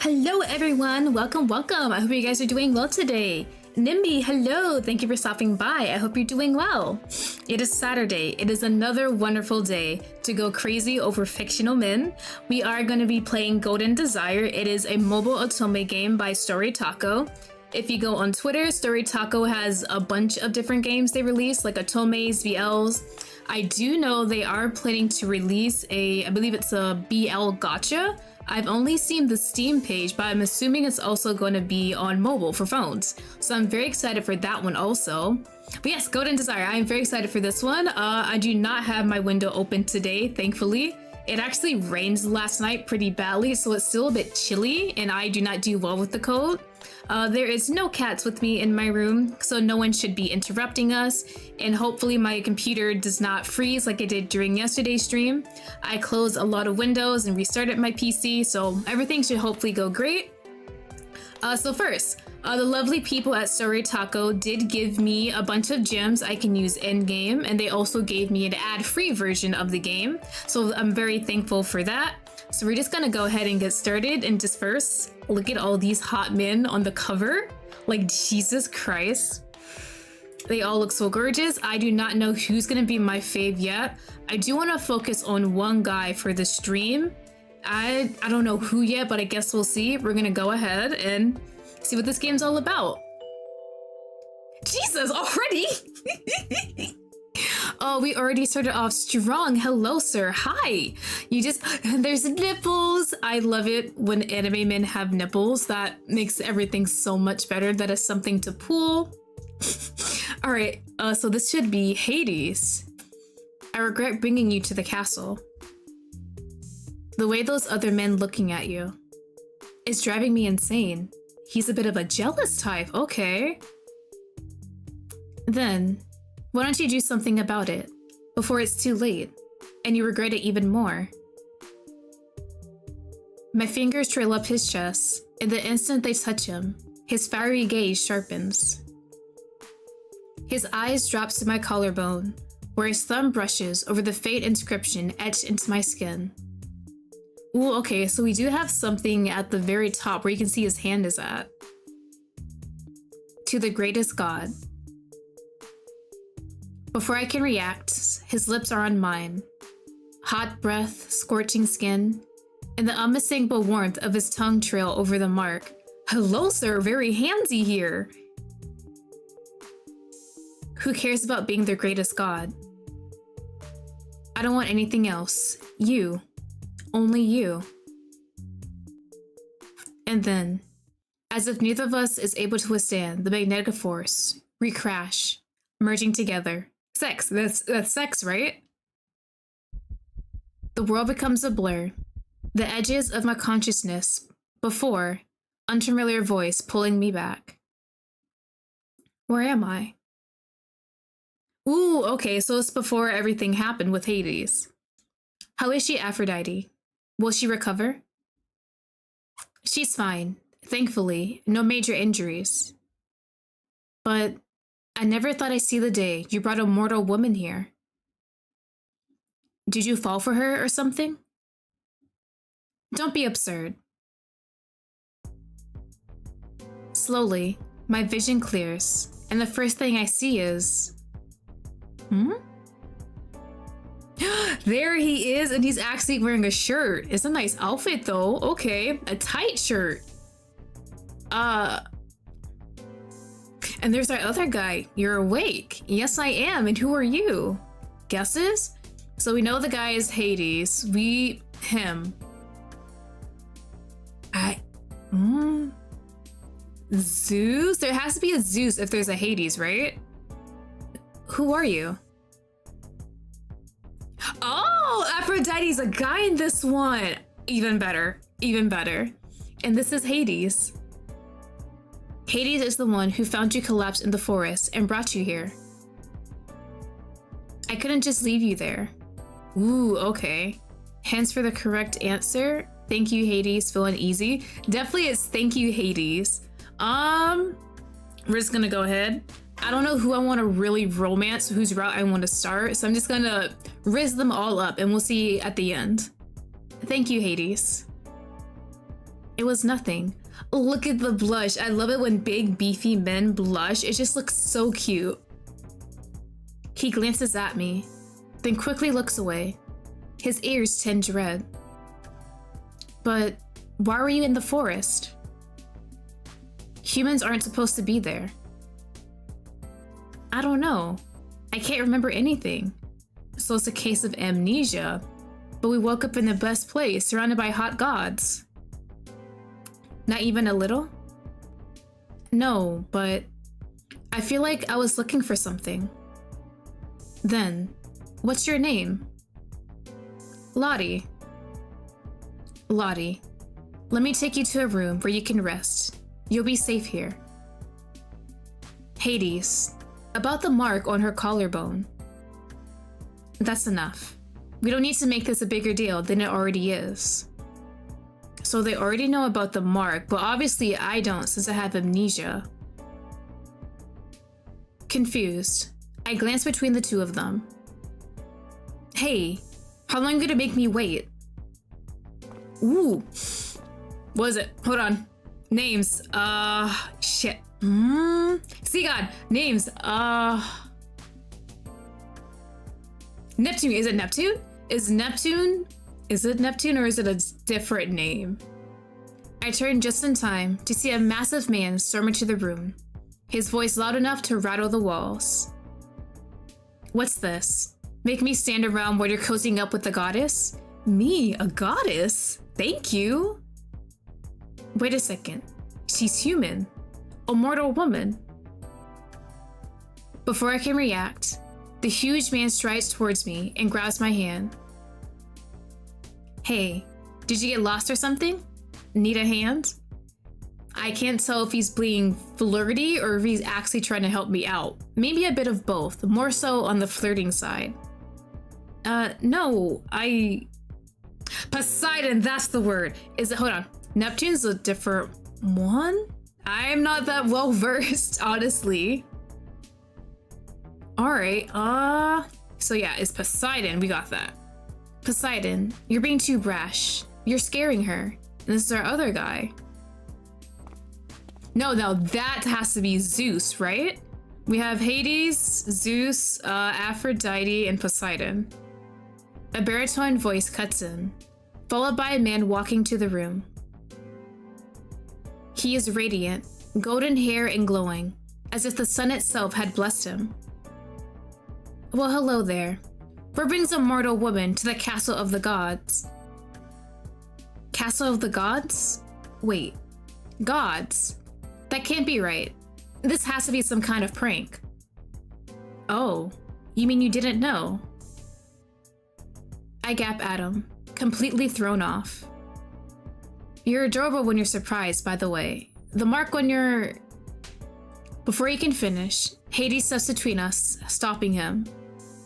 Hello everyone, welcome. I hope you guys are doing well today. Nimby, hello, thank you for stopping by. I hope you're doing well. It is Saturday. It is another wonderful day to go crazy over fictional men. We are going to be playing Golden Desire. It is a mobile otome game by Story Taco. If you go on Twitter, Story Taco has a bunch of different games they release, like otomes, VLs. I do know they are planning to release I believe it's a BL gacha. I've only seen the Steam page, but I'm assuming it's also going to be on mobile for phones. So I'm very excited for that one also. But yes, Golden Desire, I'm very excited for this one. I do not have my window open today, thankfully. It actually rained last night pretty badly, so it's still a bit chilly, and I do not do well with the cold. There is no cats with me in my room, so no one should be interrupting us, and hopefully my computer does not freeze like it did during yesterday's stream. I closed a lot of windows and restarted my PC, so everything should hopefully go great. So first, the lovely people at Story Taco did give me a bunch of gems I can use in-game, and they also gave me an ad-free version of the game, so I'm very thankful for that. So we're just gonna go ahead and get started, and just first, look at all these hot men on the cover. Like, Jesus Christ. They all look so gorgeous. I do not know who's gonna be my fave yet. I do wanna focus on one guy for the stream. I don't know who yet, but I guess we'll see. We're gonna go ahead and see what this game's all about. Jesus, already? Oh, we already started off strong. Hello, sir. Hi. There's nipples. I love it when anime men have nipples. That makes everything so much better. That is something to pull. All right, so this should be Hades. I regret bringing you to the castle. The way those other men looking at you is driving me insane. He's a bit of a jealous type, okay. Then, why don't you do something about it before it's too late and you regret it even more? My fingers trail up his chest, and the instant they touch him, his fiery gaze sharpens. His eyes drops to my collarbone, where his thumb brushes over the fate inscription etched into my skin. Ooh, okay, so we do have something at the very top where you can see his hand is at. To the greatest god. Before I can react, his lips are on mine. Hot breath, scorching skin, and the unmistakable warmth of his tongue trail over the mark. Hello, sir, very handsy here. Who cares about being their greatest god? I don't want anything else. You. Only you. And then, as if neither of us is able to withstand the magnetic force, we crash, merging together. Sex, that's sex, right? The world becomes a blur. The edges of my consciousness before, unfamiliar voice pulling me back. Where am I? Ooh, okay, so it's before everything happened with Hades. How is she, Aphrodite? Will she recover? She's fine, thankfully, no major injuries. But I never thought I'd see the day you brought a mortal woman here. Did you fall for her or something? Don't be absurd. Slowly, my vision clears, and the first thing I see is... There he is, and he's actually wearing a shirt. It's a nice outfit though. Okay, a tight shirt. And there's our other guy. You're awake. Yes, I am. And who are you? Guesses? So we know the guy is Hades. Him. Zeus? There has to be a Zeus if there's a Hades, right? Who are you? Oh, Aphrodite's a guy in this one. Even better, even better. And this is Hades. Hades is the one who found you collapsed in the forest and brought you here. I couldn't just leave you there. Ooh, okay. Hands for the correct answer. Thank you, Hades. Feeling easy. Definitely it's thank you, Hades. We're just gonna go ahead. I don't know who I want to really romance, whose route I want to start, so I'm just gonna riz them all up and we'll see at the end. Thank you, Hades. It was nothing. Look at the blush. I love it when big, beefy men blush. It just looks so cute. He glances at me, then quickly looks away. His ears tinge red. But why were you in the forest? Humans aren't supposed to be there. I don't know. I can't remember anything. So it's a case of amnesia. But we woke up in the best place, surrounded by hot gods. Not even a little? No, but I feel like I was looking for something. Then, what's your name? Lottie. Lottie, let me take you to a room where you can rest. You'll be safe here. Hades, about the mark on her collarbone. That's enough. We don't need to make this a bigger deal than it already is. So they already know about the mark, but obviously I don't since I have amnesia. Confused, I glance between the two of them. Hey, how long are you gonna make me wait? Ooh, what is it? Hold on. Names, shit. See God, names, Neptune, is it Neptune? Is it Neptune or is it a different name? I turn just in time to see a massive man storm into the room, his voice loud enough to rattle the walls. What's this? Make me stand around while you're cozying up with the goddess? Me, a goddess? Thank you. Wait a second. She's human. A mortal woman. Before I can react, the huge man strides towards me and grabs my hand. Hey, did you get lost or something? Need a hand? I can't tell if he's being flirty or if he's actually trying to help me out. Maybe a bit of both, more so on the flirting side. No, Poseidon, that's the word. Hold on. Neptune's a different one? I'm not that well versed, honestly. Alright, so yeah, it's Poseidon, we got that. Poseidon, you're being too brash. You're scaring her. And this is our other guy. No, that has to be Zeus, right? We have Hades, Zeus, Aphrodite, and Poseidon. A baritone voice cuts in, followed by a man walking to the room. He is radiant, golden hair and glowing, as if the sun itself had blessed him. Well, hello there. What brings a mortal woman to the castle of the gods? Castle of the gods? Wait, gods? That can't be right. This has to be some kind of prank. Oh, you mean you didn't know? I gap at him, completely thrown off. You're adorable when you're surprised, by the way. The mark on your... Before he can finish, Hades steps between us, stopping him.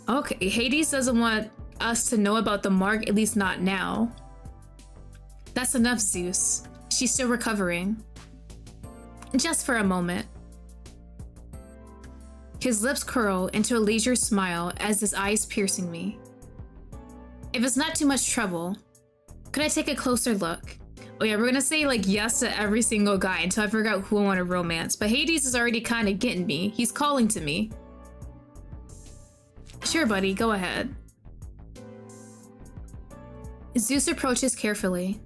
Okay, Hades doesn't want us to know about the mark, at least not now. That's enough, Zeus. She's still recovering. Just for a moment. His lips curl into a leisure smile as his eyes piercing me. If it's not too much trouble, could I take a closer look? Oh yeah, we're gonna say like yes to every single guy until I figure out who I want to romance. But Hades is already kind of getting me. He's calling to me. Sure, buddy, go ahead. Zeus approaches carefully.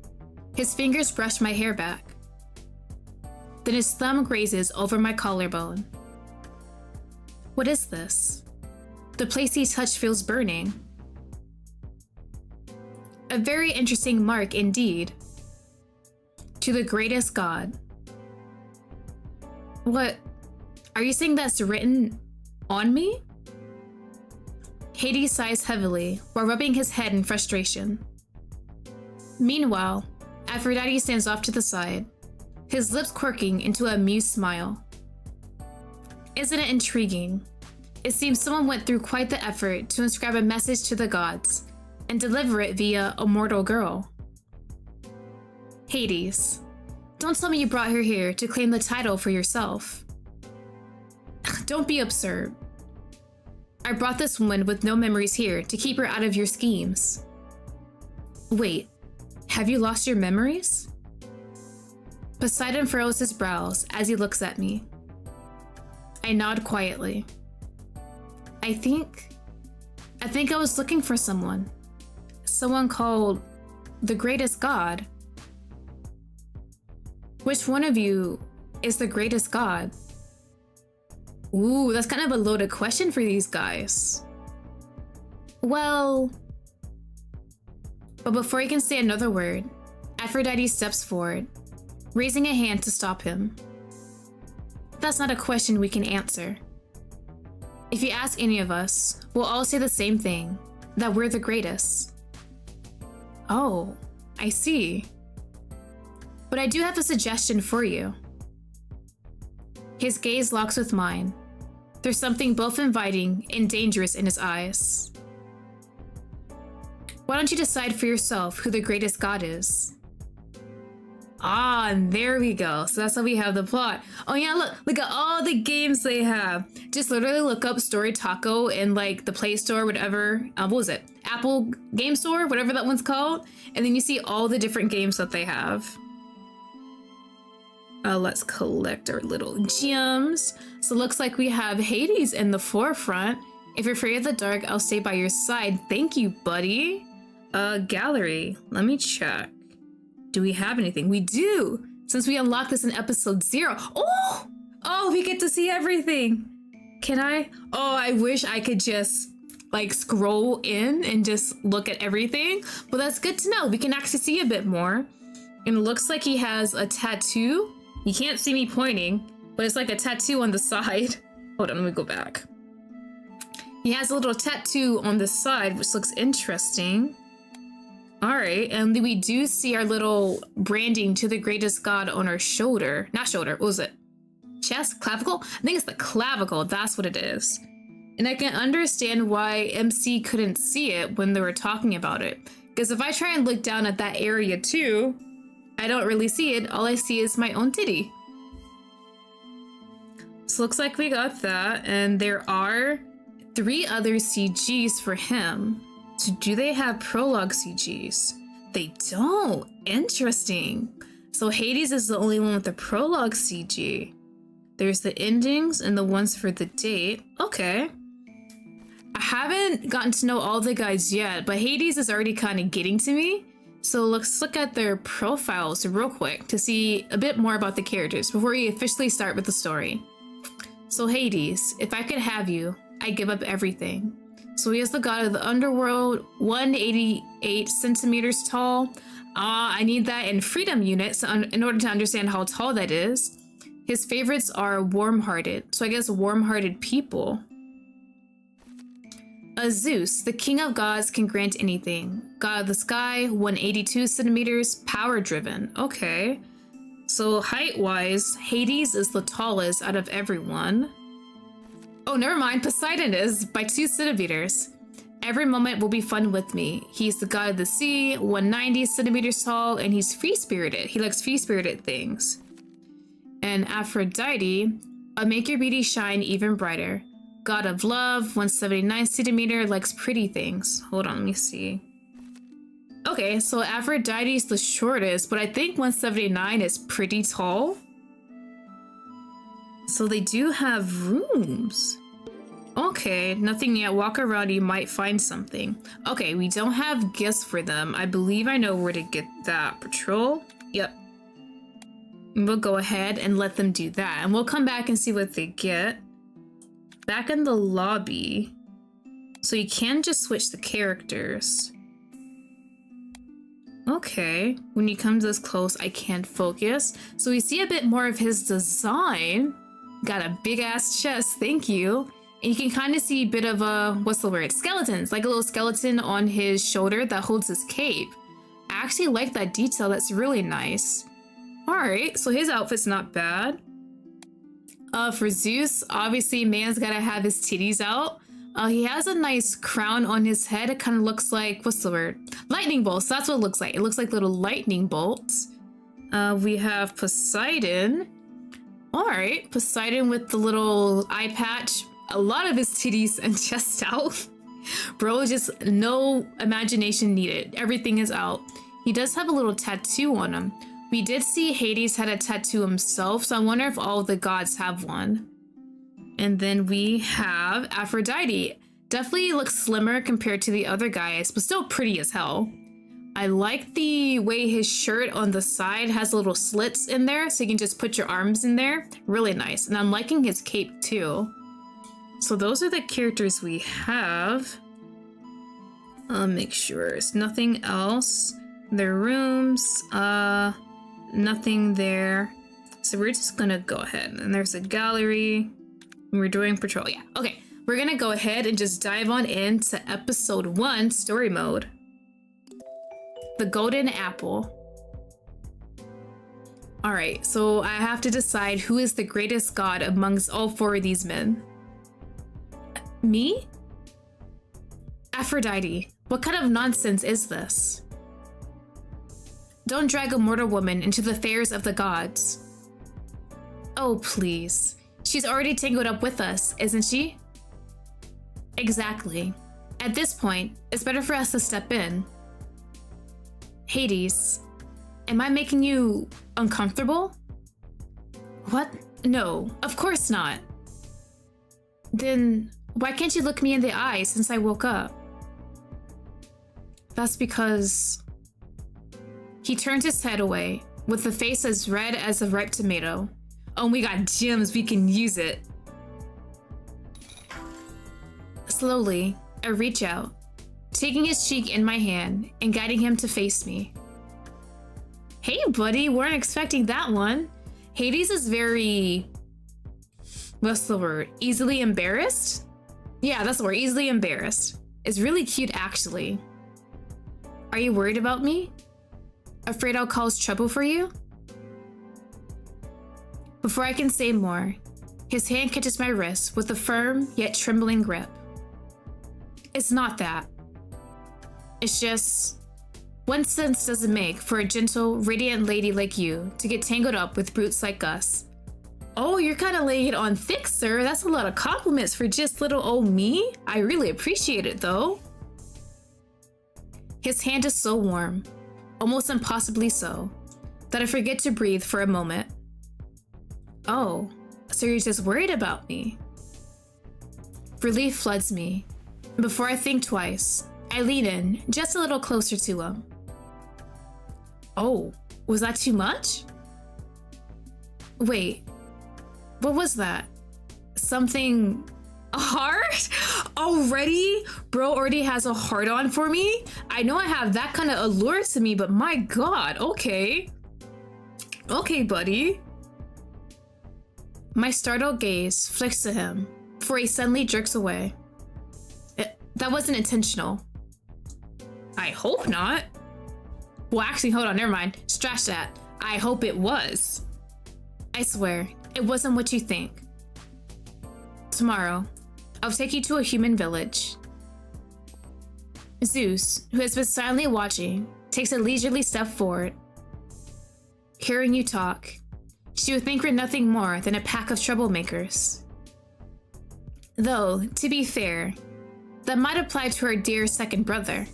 His fingers brush my hair back. Then his thumb grazes over my collarbone. What is this? The place he touched feels burning. A very interesting mark indeed. To the greatest god. What? Are you saying that's written on me? Hades sighs heavily while rubbing his head in frustration. Meanwhile, Aphrodite stands off to the side, his lips quirking into an amused smile. Isn't it intriguing? It seems someone went through quite the effort to inscribe a message to the gods and deliver it via a mortal girl. Hades, don't tell me you brought her here to claim the title for yourself. Don't be absurd. I brought this woman with no memories here to keep her out of your schemes. Wait, have you lost your memories? Poseidon furrows his brows as he looks at me. I nod quietly. I think I was looking for someone. Someone called the greatest god. Which one of you is the greatest god? Ooh, that's kind of a loaded question for these guys. Well... But before he can say another word, Aphrodite steps forward, raising a hand to stop him. That's not a question we can answer. If you ask any of us, we'll all say the same thing, that we're the greatest. Oh, I see. But I do have a suggestion for you. His gaze locks with mine. There's something both inviting and dangerous in his eyes. Why don't you decide for yourself who the greatest god is? Ah, and there we go. So that's how we have the plot. Oh yeah, look at all the games they have. Just literally look up Story Taco in like the Play Store, whatever. What was it? Apple Game Store, whatever that one's called. And then you see all the different games that they have. Let's collect our little gems. So it looks like we have Hades in the forefront. If you're afraid of the dark, I'll stay by your side. Thank you, buddy. Gallery. Let me check. Do we have anything? We do! Since we unlocked this in episode 0. Oh, we get to see everything. Can I? Oh, I wish I could just like scroll in and just look at everything. But that's good to know. We can actually see a bit more. And it looks like he has a tattoo. You can't see me pointing, but it's like a tattoo on the side. Hold on, let me go back. He has a little tattoo on the side, which looks interesting. All right, and we do see our little branding to the greatest god on our shoulder. Not shoulder, what was it? Chest? Clavicle? I think it's the clavicle, that's what it is. And I can understand why MC couldn't see it when they were talking about it. Because if I try and look down at that area too, I don't really see it. All I see is my own titty. So looks like we got that, and there are 3 other CGs for him. So do they have prologue CGs? They don't. Interesting. So Hades is the only one with the prologue CG. There's the endings and the ones for the date. Okay. I haven't gotten to know all the guys yet, but Hades is already kind of getting to me. So let's look at their profiles real quick to see a bit more about the characters before we officially start with the story. So Hades, if I could have you, I'd give up everything. So he is the god of the underworld, 188 centimeters tall. I need that in freedom units in order to understand how tall that is. His favorites are warm-hearted, so I guess warm-hearted people. Zeus, the king of gods, can grant anything. God of the sky, 182 centimeters, power-driven. Okay. So height-wise, Hades is the tallest out of everyone. Oh, never mind. Poseidon is by 2 centimeters. Every moment will be fun with me. He's the god of the sea, 190 centimeters tall, and he's free-spirited. He likes free-spirited things. And Aphrodite, I'll make your beauty shine even brighter. God of love, 179 centimeter, likes pretty things. Hold on, let me see. Okay, so Aphrodite is the shortest, but I think 179 is pretty tall. So they do have rooms. Okay, nothing yet. Walk around, you might find something. Okay, we don't have gifts for them. I believe I know where to get that. Patrol? Yep. We'll go ahead and let them do that. And we'll come back and see what they get. Back in the lobby. So you can just switch the characters. Okay, when you come this close, I can't focus. So we see a bit more of his design. Got a big ass chest, thank you. And you can kind of see a bit of a, what's the word? Skeletons, like a little skeleton on his shoulder that holds his cape. I actually like that detail, that's really nice. All right, so his outfit's not bad. For Zeus, obviously man's gotta have his titties out. He has a nice crown on his head. It kind of looks like, what's the word? Lightning bolts, that's what it looks like. It looks like little lightning bolts. We have Poseidon. All right, Poseidon with the little eye patch. A lot of his titties and chest out. Bro, just no imagination needed. Everything is out. He does have a little tattoo on him. We did see Hades had a tattoo himself, so I wonder if all the gods have one. And then we have Aphrodite. Definitely looks slimmer compared to the other guys, but still pretty as hell. I like the way his shirt on the side has little slits in there, so you can just put your arms in there. Really nice. And I'm liking his cape too. So those are the characters we have. I'll make sure it's nothing else. Their rooms, nothing there. So we're just gonna go ahead. And there's a gallery. We're doing patrol. Yeah, okay. We're gonna go ahead and just dive on into episode 1, story mode. The Golden Apple. All right, so I have to decide who is the greatest god amongst all 4 of these men. Me? Aphrodite. What kind of nonsense is this? Don't drag a mortal woman into the affairs of the gods. Oh, please. She's already tangled up with us, isn't she? Exactly. At this point, it's better for us to step in. Hades, am I making you uncomfortable? What? No, of course not. Then why can't you look me in the eye since I woke up? That's because... He turned his head away, with a face as red as a ripe tomato. Oh, we got gems, we can use it. Slowly, I reach out, taking his cheek in my hand and guiding him to face me. Hey, buddy, weren't expecting that one. Hades is very... What's the word? Easily embarrassed? Yeah, that's the word, easily embarrassed. It's really cute, actually. Are you worried about me? Afraid I'll cause trouble for you? Before I can say more, his hand catches my wrist with a firm yet trembling grip. It's not that. It's just, what sense does it make for a gentle, radiant lady like you to get tangled up with brutes like us? Oh, you're kind of laying it on thick, sir. That's a lot of compliments for just little old me. I really appreciate it, though. His hand is so warm, almost impossibly so, that I forget to breathe for a moment. Oh, so you're just worried about me? Relief floods me. Before I think twice, I lean in just a little closer to him. Oh, was that too much? Wait, what was that? Something... a heart? Already? Bro already has a heart on for me? I know I have that kind of allure to me, but my god, okay. Okay, buddy. My startled gaze flicks to him before he suddenly jerks away. That wasn't intentional. I hope not. Well, actually, hold on, never mind. Scratch that. I hope it was. I swear, it wasn't what you think. Tomorrow, I'll take you to a human village. Zeus, who has been silently watching, takes a leisurely step forward. Hearing you talk, she would think we're nothing more than a pack of troublemakers. Though, to be fair, that might apply to her dear second brother.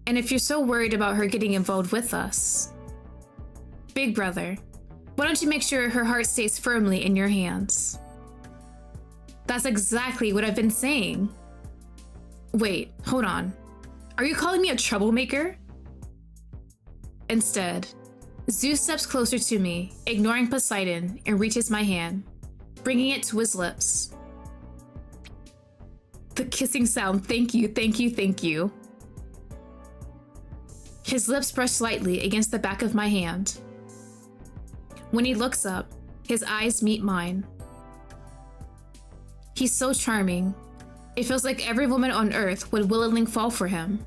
And if you're so worried about her getting involved with us, big brother, why don't you make sure her heart stays firmly in your hands? That's exactly what I've been saying. Wait, hold on. Are you calling me a troublemaker? Instead, Zeus steps closer to me, ignoring Poseidon, and reaches my hand, bringing it to his lips. The kissing sound, thank you, thank you, thank you. His lips brush slightly against the back of my hand. When he looks up, his eyes meet mine. He's so charming. It feels like every woman on earth would willingly fall for him.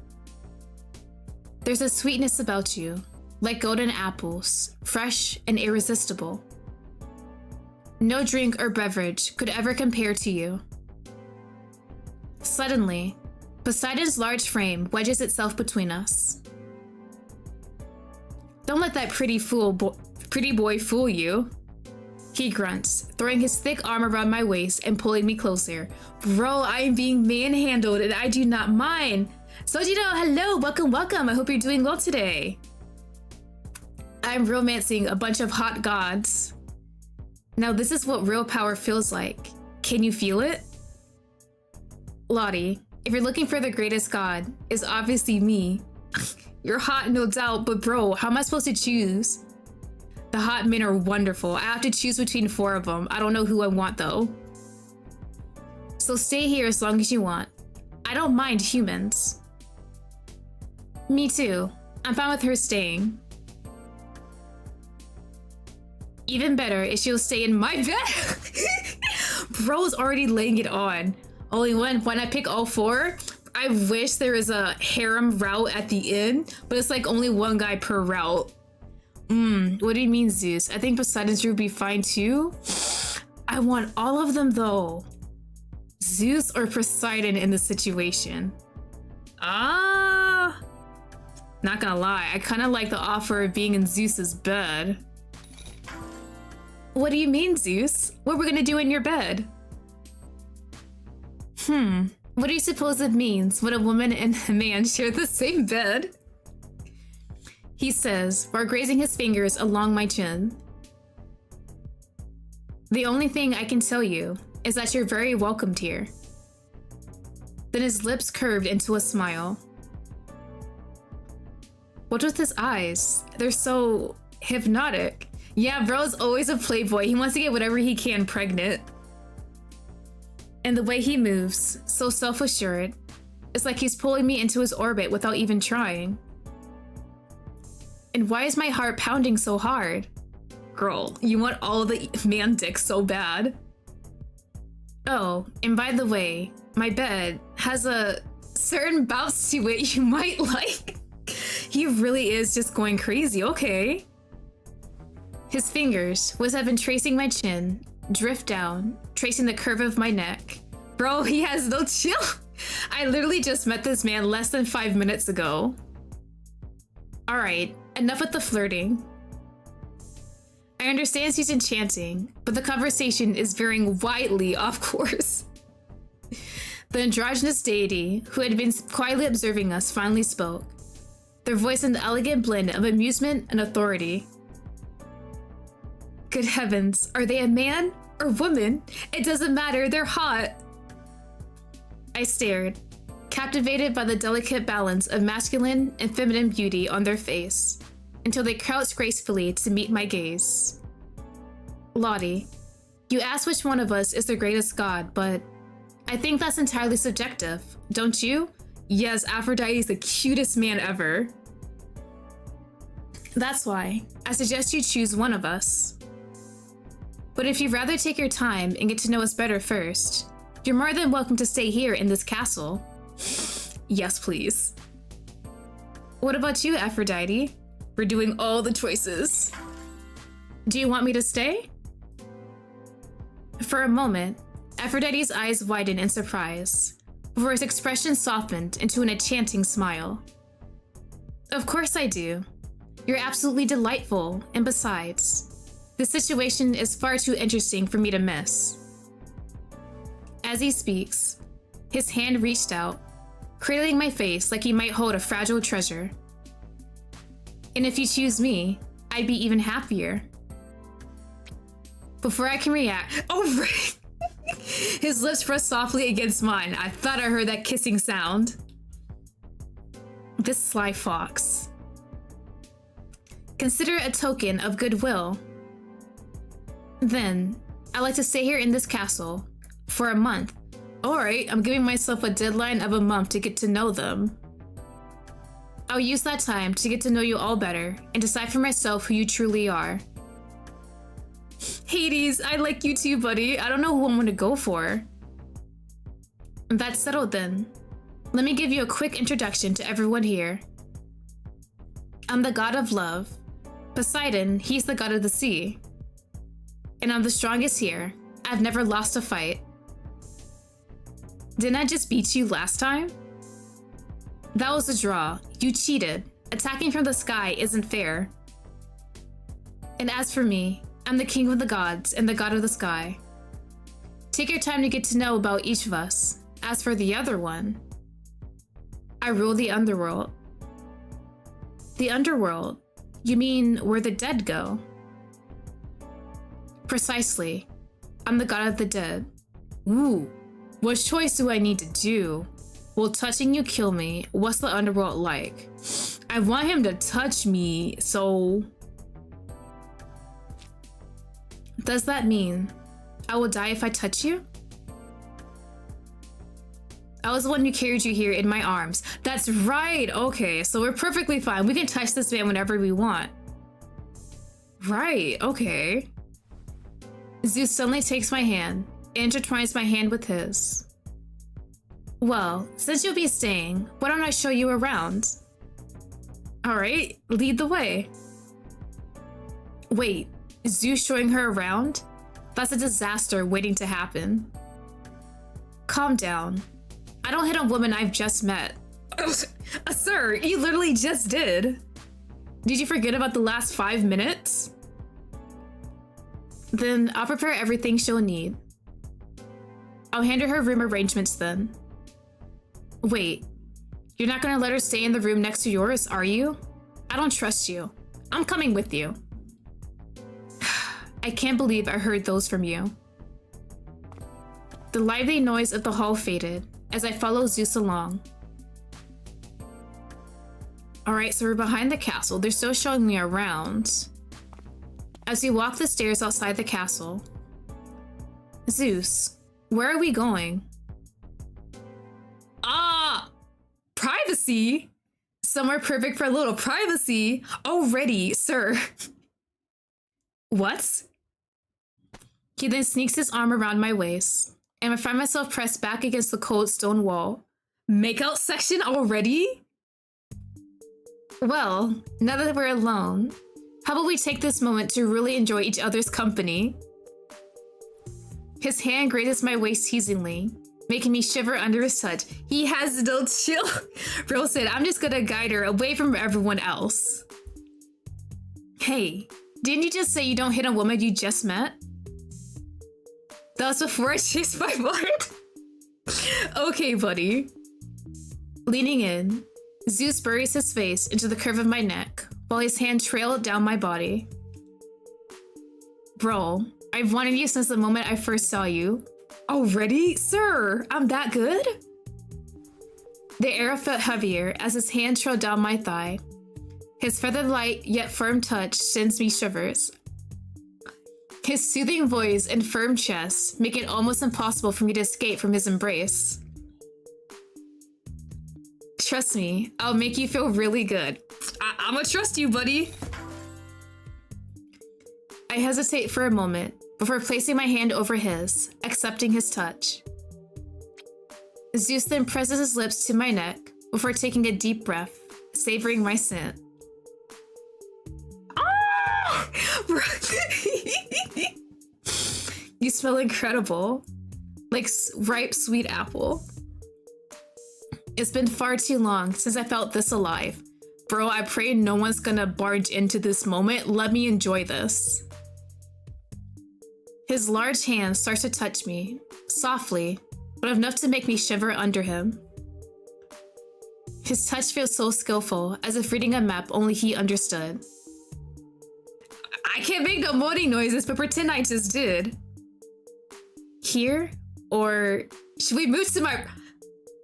There's a sweetness about you, like golden apples, fresh and irresistible. No drink or beverage could ever compare to you. Suddenly, Poseidon's large frame wedges itself between us. Don't let that pretty boy fool you. He grunts, throwing his thick arm around my waist and pulling me closer. Bro, I am being manhandled and I do not mind. Sojiro, hello, welcome, welcome. I hope you're doing well today. I'm romancing a bunch of hot gods. Now this is what real power feels like. Can you feel it? Lottie, if you're looking for the greatest god, it's obviously me. You're hot, no doubt, but bro, how am I supposed to choose? The hot men are wonderful. I have to choose between 4 of them. I don't know who I want though. So stay here as long as you want. I don't mind humans. Me too. I'm fine with her staying. Even better if she'll stay in my bed. Bro's already laying it on. Only when I pick all 4, I wish there was a harem route at the end, but it's like only 1 guy per route. What do you mean, Zeus? I think Poseidon's route would be fine too. I want all of them though. Zeus or Poseidon in this situation? Not gonna lie, I kind of like the offer of being in Zeus's bed. What do you mean, Zeus? What are we gonna do in your bed? What do you suppose it means when a woman and a man share the same bed? He says, while grazing his fingers along my chin. The only thing I can tell you is that you're very welcomed here. Then his lips curved into a smile. What's with his eyes? They're so hypnotic. Yeah, bro's always a playboy. He wants to get whatever he can pregnant. And the way he moves, so self-assured, it's like he's pulling me into his orbit without even trying. And why is my heart pounding so hard? Girl, you want all the man dick so bad. Oh, and by the way, my bed has a certain bounce to it you might like. He really is just going crazy, okay. His fingers, which have been tracing my chin, drift down, tracing the curve of my neck. Bro, he has no chill. I literally just met this man less than 5 minutes ago. All right, enough with the flirting. I understand she's enchanting, but the conversation is veering widely off course. The androgynous deity, who had been quietly observing us, finally spoke, their voice an elegant blend of amusement and authority. Good heavens, are they a man or woman? It doesn't matter, they're hot. I stared, captivated by the delicate balance of masculine and feminine beauty on their face, until they crouched gracefully to meet my gaze. Lottie, you asked which one of us is the greatest god, but I think that's entirely subjective, don't you? Yes, Aphrodite is the cutest man ever. That's why I suggest you choose one of us. But if you'd rather take your time and get to know us better first, you're more than welcome to stay here in this castle. Yes, please. What about you, Aphrodite? We're doing all the choices. Do you want me to stay? For a moment, Aphrodite's eyes widened in surprise, before his expression softened into an enchanting smile. Of course I do. You're absolutely delightful, and besides, this situation is far too interesting for me to miss. As he speaks, his hand reached out, cradling my face like he might hold a fragile treasure. And if you choose me, I'd be even happier. Before I can react, oh right! His lips pressed softly against mine. I thought I heard that kissing sound. This sly fox. Consider it a token of goodwill. Then, I'd like to stay here in this castle for a month. Alright, I'm giving myself a deadline of a month to get to know them. I'll use that time to get to know you all better and decide for myself who you truly are. Hades, I like you too, buddy. I don't know who I'm gonna go for. That's settled then. Let me give you a quick introduction to everyone here. I'm the god of love. Poseidon, he's the god of the sea. And I'm the strongest here. I've never lost a fight. Didn't I just beat you last time? That was a draw. You cheated. Attacking from the sky isn't fair. And as for me, I'm the king of the gods and the god of the sky. Take your time to get to know about each of us. As for the other one, I rule the underworld. The underworld? You mean where the dead go? Precisely. I'm the god of the dead. Ooh, what choice do I need to do? Will touching you kill me? What's the underworld like? I want him to touch me, so... Does that mean I will die if I touch you? I was the one who carried you here in my arms. That's right, okay, so we're perfectly fine. We can touch this man whenever we want. Right, okay. Zeus suddenly takes my hand, intertwines my hand with his. Well, since you'll be staying, why don't I show you around? Alright, lead the way. Wait, Zeus showing her around? That's a disaster waiting to happen. Calm down. I don't hit a woman I've just met. Sir, you literally just did. Did you forget about the last 5 minutes? Then I'll prepare everything she'll need. I'll hand her room arrangements then. Wait, you're not gonna let her stay in the room next to yours, are you? I don't trust you. I'm coming with you. I can't believe I heard those from you. The lively noise of the hall faded as I follow Zeus along. Alright, so we're behind the castle. They're still showing me around. As we walk the stairs outside the castle. Zeus, where are we going? Ah! Privacy? Somewhere perfect for a little privacy. Already, sir. What? He then sneaks his arm around my waist, and I find myself pressed back against the cold stone wall. Makeout section already? Well, now that we're alone, how about we take this moment to really enjoy each other's company? His hand grazes my waist teasingly, making me shiver under his touch. He has no chill. Bro said, I'm just gonna guide her away from everyone else. Hey, didn't you just say you don't hit a woman you just met? That was before I chased my board. Okay, buddy. Leaning in, Zeus buries his face into the curve of my neck, while his hand trailed down my body. Bro, I've wanted you since the moment I first saw you. Already? Sir, I'm that good? The air felt heavier as his hand trailed down my thigh. His feathered light yet firm touch sends me shivers. His soothing voice and firm chest make it almost impossible for me to escape from his embrace. Trust me, I'll make you feel really good. I'ma trust you, buddy. I hesitate for a moment before placing my hand over his, accepting his touch. Zeus then presses his lips to my neck before taking a deep breath, savoring my scent. Ah! You smell incredible, like ripe sweet apple. It's been far too long since I felt this alive. Bro, I pray no one's gonna barge into this moment. Let me enjoy this. His large hand starts to touch me, softly, but enough to make me shiver under him. His touch feels so skillful, as if reading a map only he understood. I can't make no moaning noises, but pretend I just did. Here? Or should we move to my...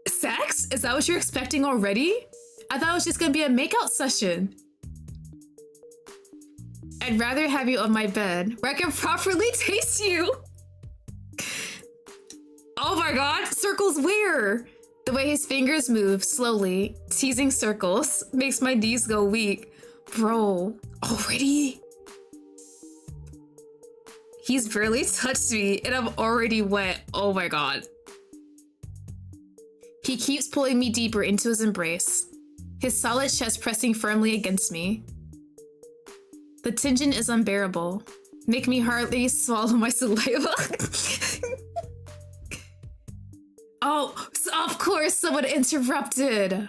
Sex? Is that what you're expecting already? I thought it was just gonna be a makeout session. I'd rather have you on my bed, where I can properly taste you. Oh my god, circles where? The way his fingers move slowly, teasing circles, makes my knees go weak. Bro, already? He's barely touched me and I'm already wet. Oh my god. He keeps pulling me deeper into his embrace, his solid chest pressing firmly against me. The tension is unbearable, making me hardly swallow my saliva. Oh, of course someone interrupted.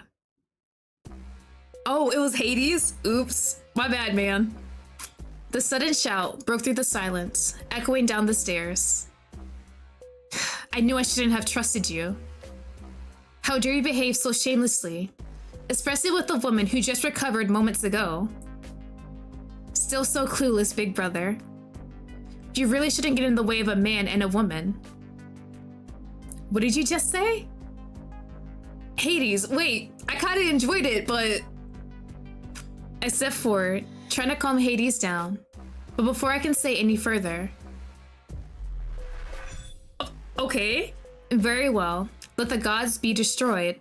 Oh, it was Hades? Oops, my bad, man. The sudden shout broke through the silence, echoing down the stairs. I knew I shouldn't have trusted you. How dare you behave so shamelessly, especially with the woman who just recovered moments ago. Still so clueless, big brother. You really shouldn't get in the way of a man and a woman. What did you just say? Hades, wait, I kinda enjoyed it, but... I step forward, trying to calm Hades down, but before I can say any further... Okay, very well. Let the gods be destroyed.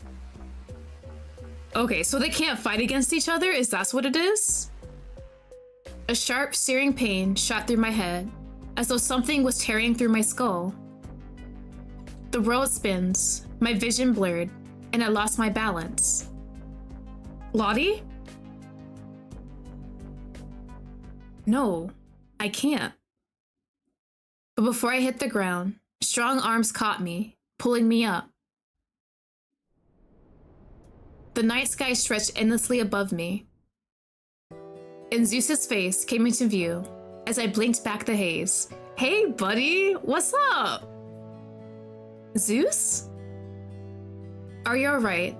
Okay, so they can't fight against each other? Is that what it is? A sharp, searing pain shot through my head, as though something was tearing through my skull. The world spins, my vision blurred, and I lost my balance. Lottie? No, I can't. But before I hit the ground, strong arms caught me, pulling me up. The night sky stretched endlessly above me, and Zeus's face came into view as I blinked back the haze. Hey, buddy, what's up? Zeus? Are you alright?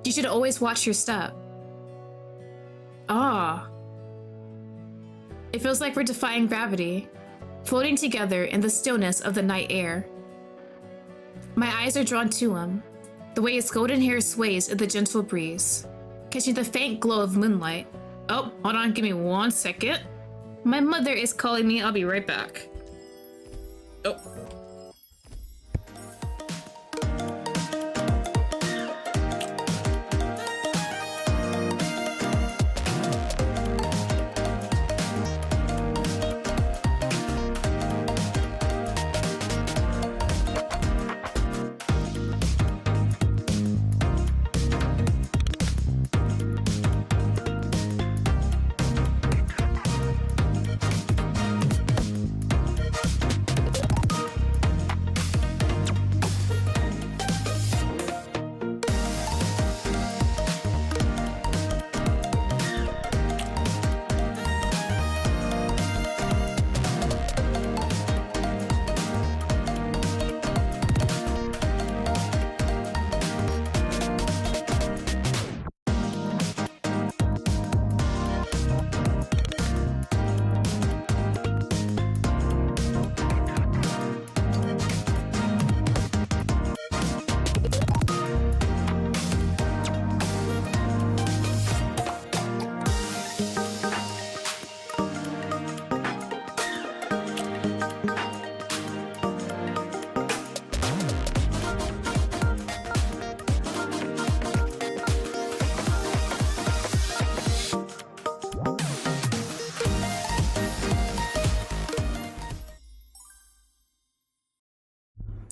You should always watch your step. Ah. It feels like we're defying gravity, floating together in the stillness of the night air. My eyes are drawn to him, the way his golden hair sways in the gentle breeze, catching the faint glow of moonlight. Oh, hold on, give me 1 second. My mother is calling me, I'll be right back. Oh.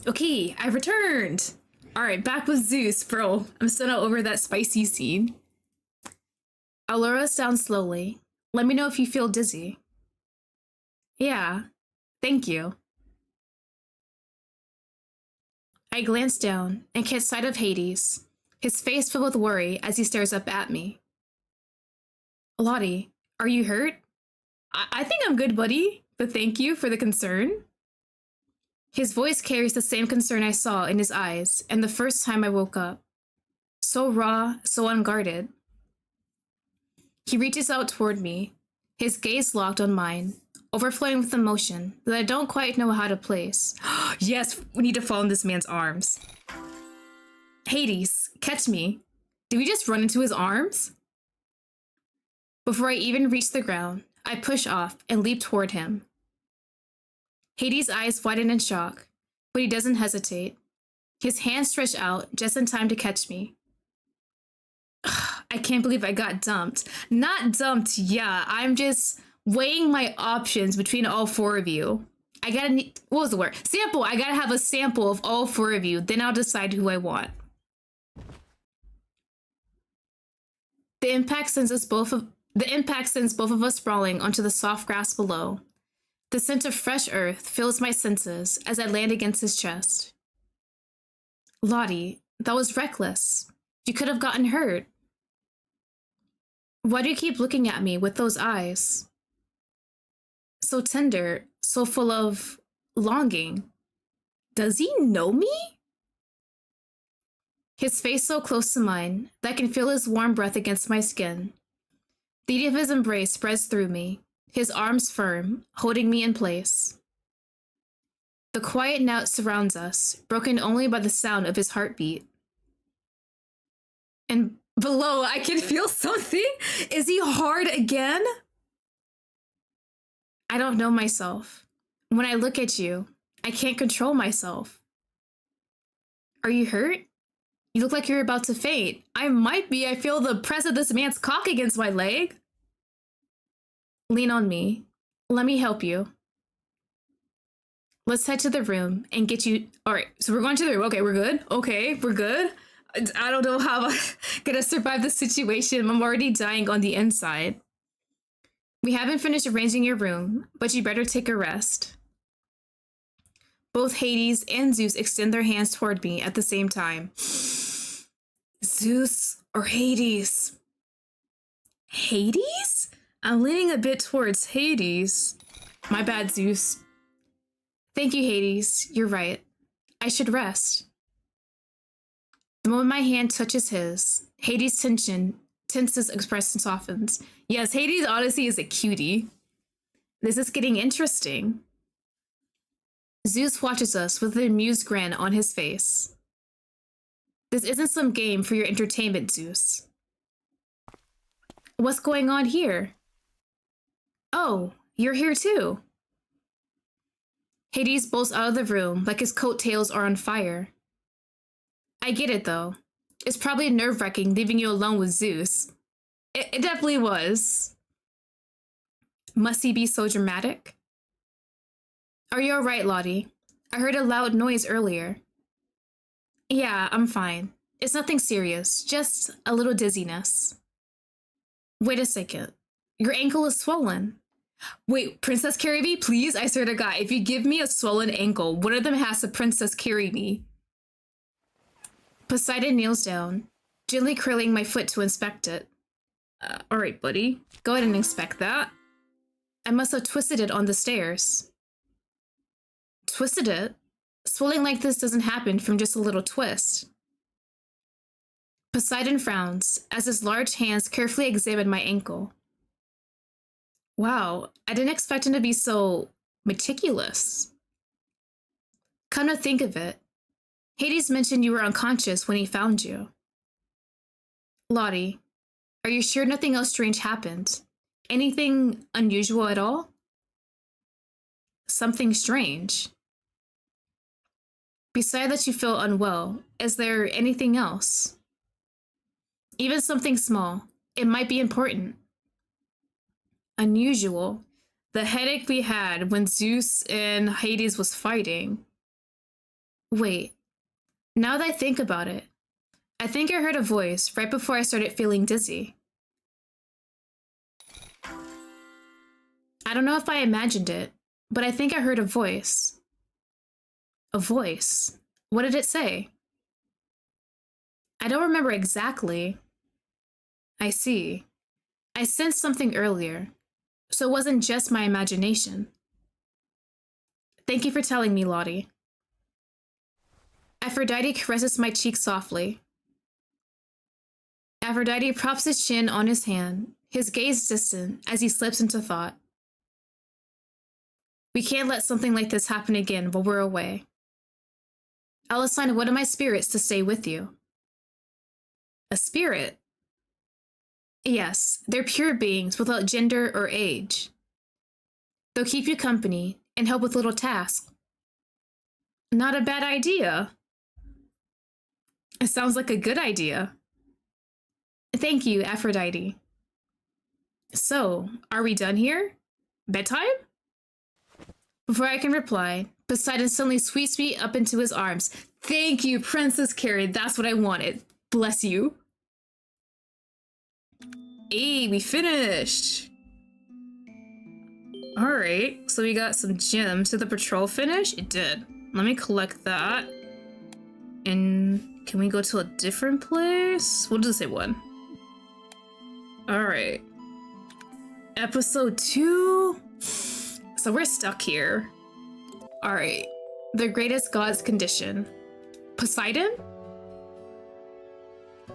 Okay, I returned! Alright, back with Zeus, bro. I'm still not over that spicy scene. I'll lower us down slowly. Let me know if you feel dizzy. Yeah, thank you. I glance down and catch sight of Hades, his face filled with worry as he stares up at me. Lottie, are you hurt? I think I'm good, buddy, but thank you for the concern. His voice carries the same concern I saw in his eyes and the first time I woke up. So raw, so unguarded. He reaches out toward me, his gaze locked on mine, overflowing with emotion that I don't quite know how to place. Yes, we need to fall in this man's arms. Hades, catch me. Did we just run into his arms? Before I even reach the ground, I push off and leap toward him. Hades' eyes widen in shock, but he doesn't hesitate. His hands stretch out just in time to catch me. I can't believe I got dumped. Not dumped, yeah. I'm just weighing my options between all 4 of you. I gotta need, what was the word? Sample. I gotta have a sample of all 4 of you. Then I'll decide who I want. The impact sends both of us sprawling onto the soft grass below. The scent of fresh earth fills my senses as I land against his chest. Lottie, that was reckless. You could have gotten hurt. Why do you keep looking at me with those eyes? So tender, so full of longing. Does he know me? His face so close to mine that I can feel his warm breath against my skin. The heat of his embrace spreads through me, his arms firm, holding me in place. The quiet night surrounds us, broken only by the sound of his heartbeat. And below, I can feel something. Is he hard again? I don't know myself. When I look at you, I can't control myself. Are you hurt? You look like you're about to faint. I might be. I feel the press of this man's cock against my leg. Lean on me. Let me help you. Let's head to the room and get you. All right, so we're going to the room. Okay, we're good. Okay, we're good. I don't know how I'm gonna survive this situation. I'm already dying on the inside. We haven't finished arranging your room, but you better take a rest. Both Hades and Zeus extend their hands toward me at the same time. Zeus or Hades? Hades? I'm leaning a bit towards Hades. My bad, Zeus. Thank you, Hades. You're right. I should rest. The moment my hand touches his, Hades' tenses, expressed and softens. Yes, Hades honestly is a cutie. This is getting interesting. Zeus watches us with an amused grin on his face. This isn't some game for your entertainment, Zeus. What's going on here? Oh, you're here too. Hades bolts out of the room like his coattails are on fire. I get it though. It's probably nerve-wracking leaving you alone with Zeus. It definitely was. Must he be so dramatic? Are you alright, Lottie? I heard a loud noise earlier. Yeah, I'm fine. It's nothing serious, just a little dizziness. Wait a second. Your ankle is swollen. Wait, Princess carry me? Please? I swear to God, if you give me a swollen ankle, one of them has to princess carry me. Poseidon kneels down, gently curling my foot to inspect it. Alright, buddy. Go ahead and inspect that. I must have twisted it on the stairs. Twisted it? Swelling like this doesn't happen from just a little twist. Poseidon frowns as his large hands carefully examine my ankle. Wow, I didn't expect him to be so meticulous. Come to think of it, Hades mentioned you were unconscious when he found you. Lottie, are you sure nothing else strange happened? Anything unusual at all? Something strange. Besides that you feel unwell, is there anything else? Even something small. It might be important. Unusual. The headache we had when Zeus and Hades was fighting. Wait. Now that I think about it, I think I heard a voice right before I started feeling dizzy. I don't know if I imagined it, but I think I heard a voice. A voice? What did it say? I don't remember exactly. I see. I sensed something earlier, so it wasn't just my imagination. Thank you for telling me, Lottie. Aphrodite caresses my cheek softly. Aphrodite props his chin on his hand, his gaze distant as he slips into thought. We can't let something like this happen again while we're away. I'll assign one of my spirits to stay with you. A spirit? Yes, they're pure beings without gender or age. They'll keep you company and help with little tasks. Not a bad idea. It sounds like a good idea. Thank you, Aphrodite. So, are we done here? Bedtime? Before I can reply, Poseidon suddenly sweeps me up into his arms. Thank you, Princess Carrie. That's what I wanted. Bless you. Hey, we finished. Alright, so we got some gems. Did the patrol finish? It did. Let me collect that. And can we go to a different place? We'll just say one. Alright. Episode 2? So we're stuck here. Alright. The greatest god's condition. Poseidon?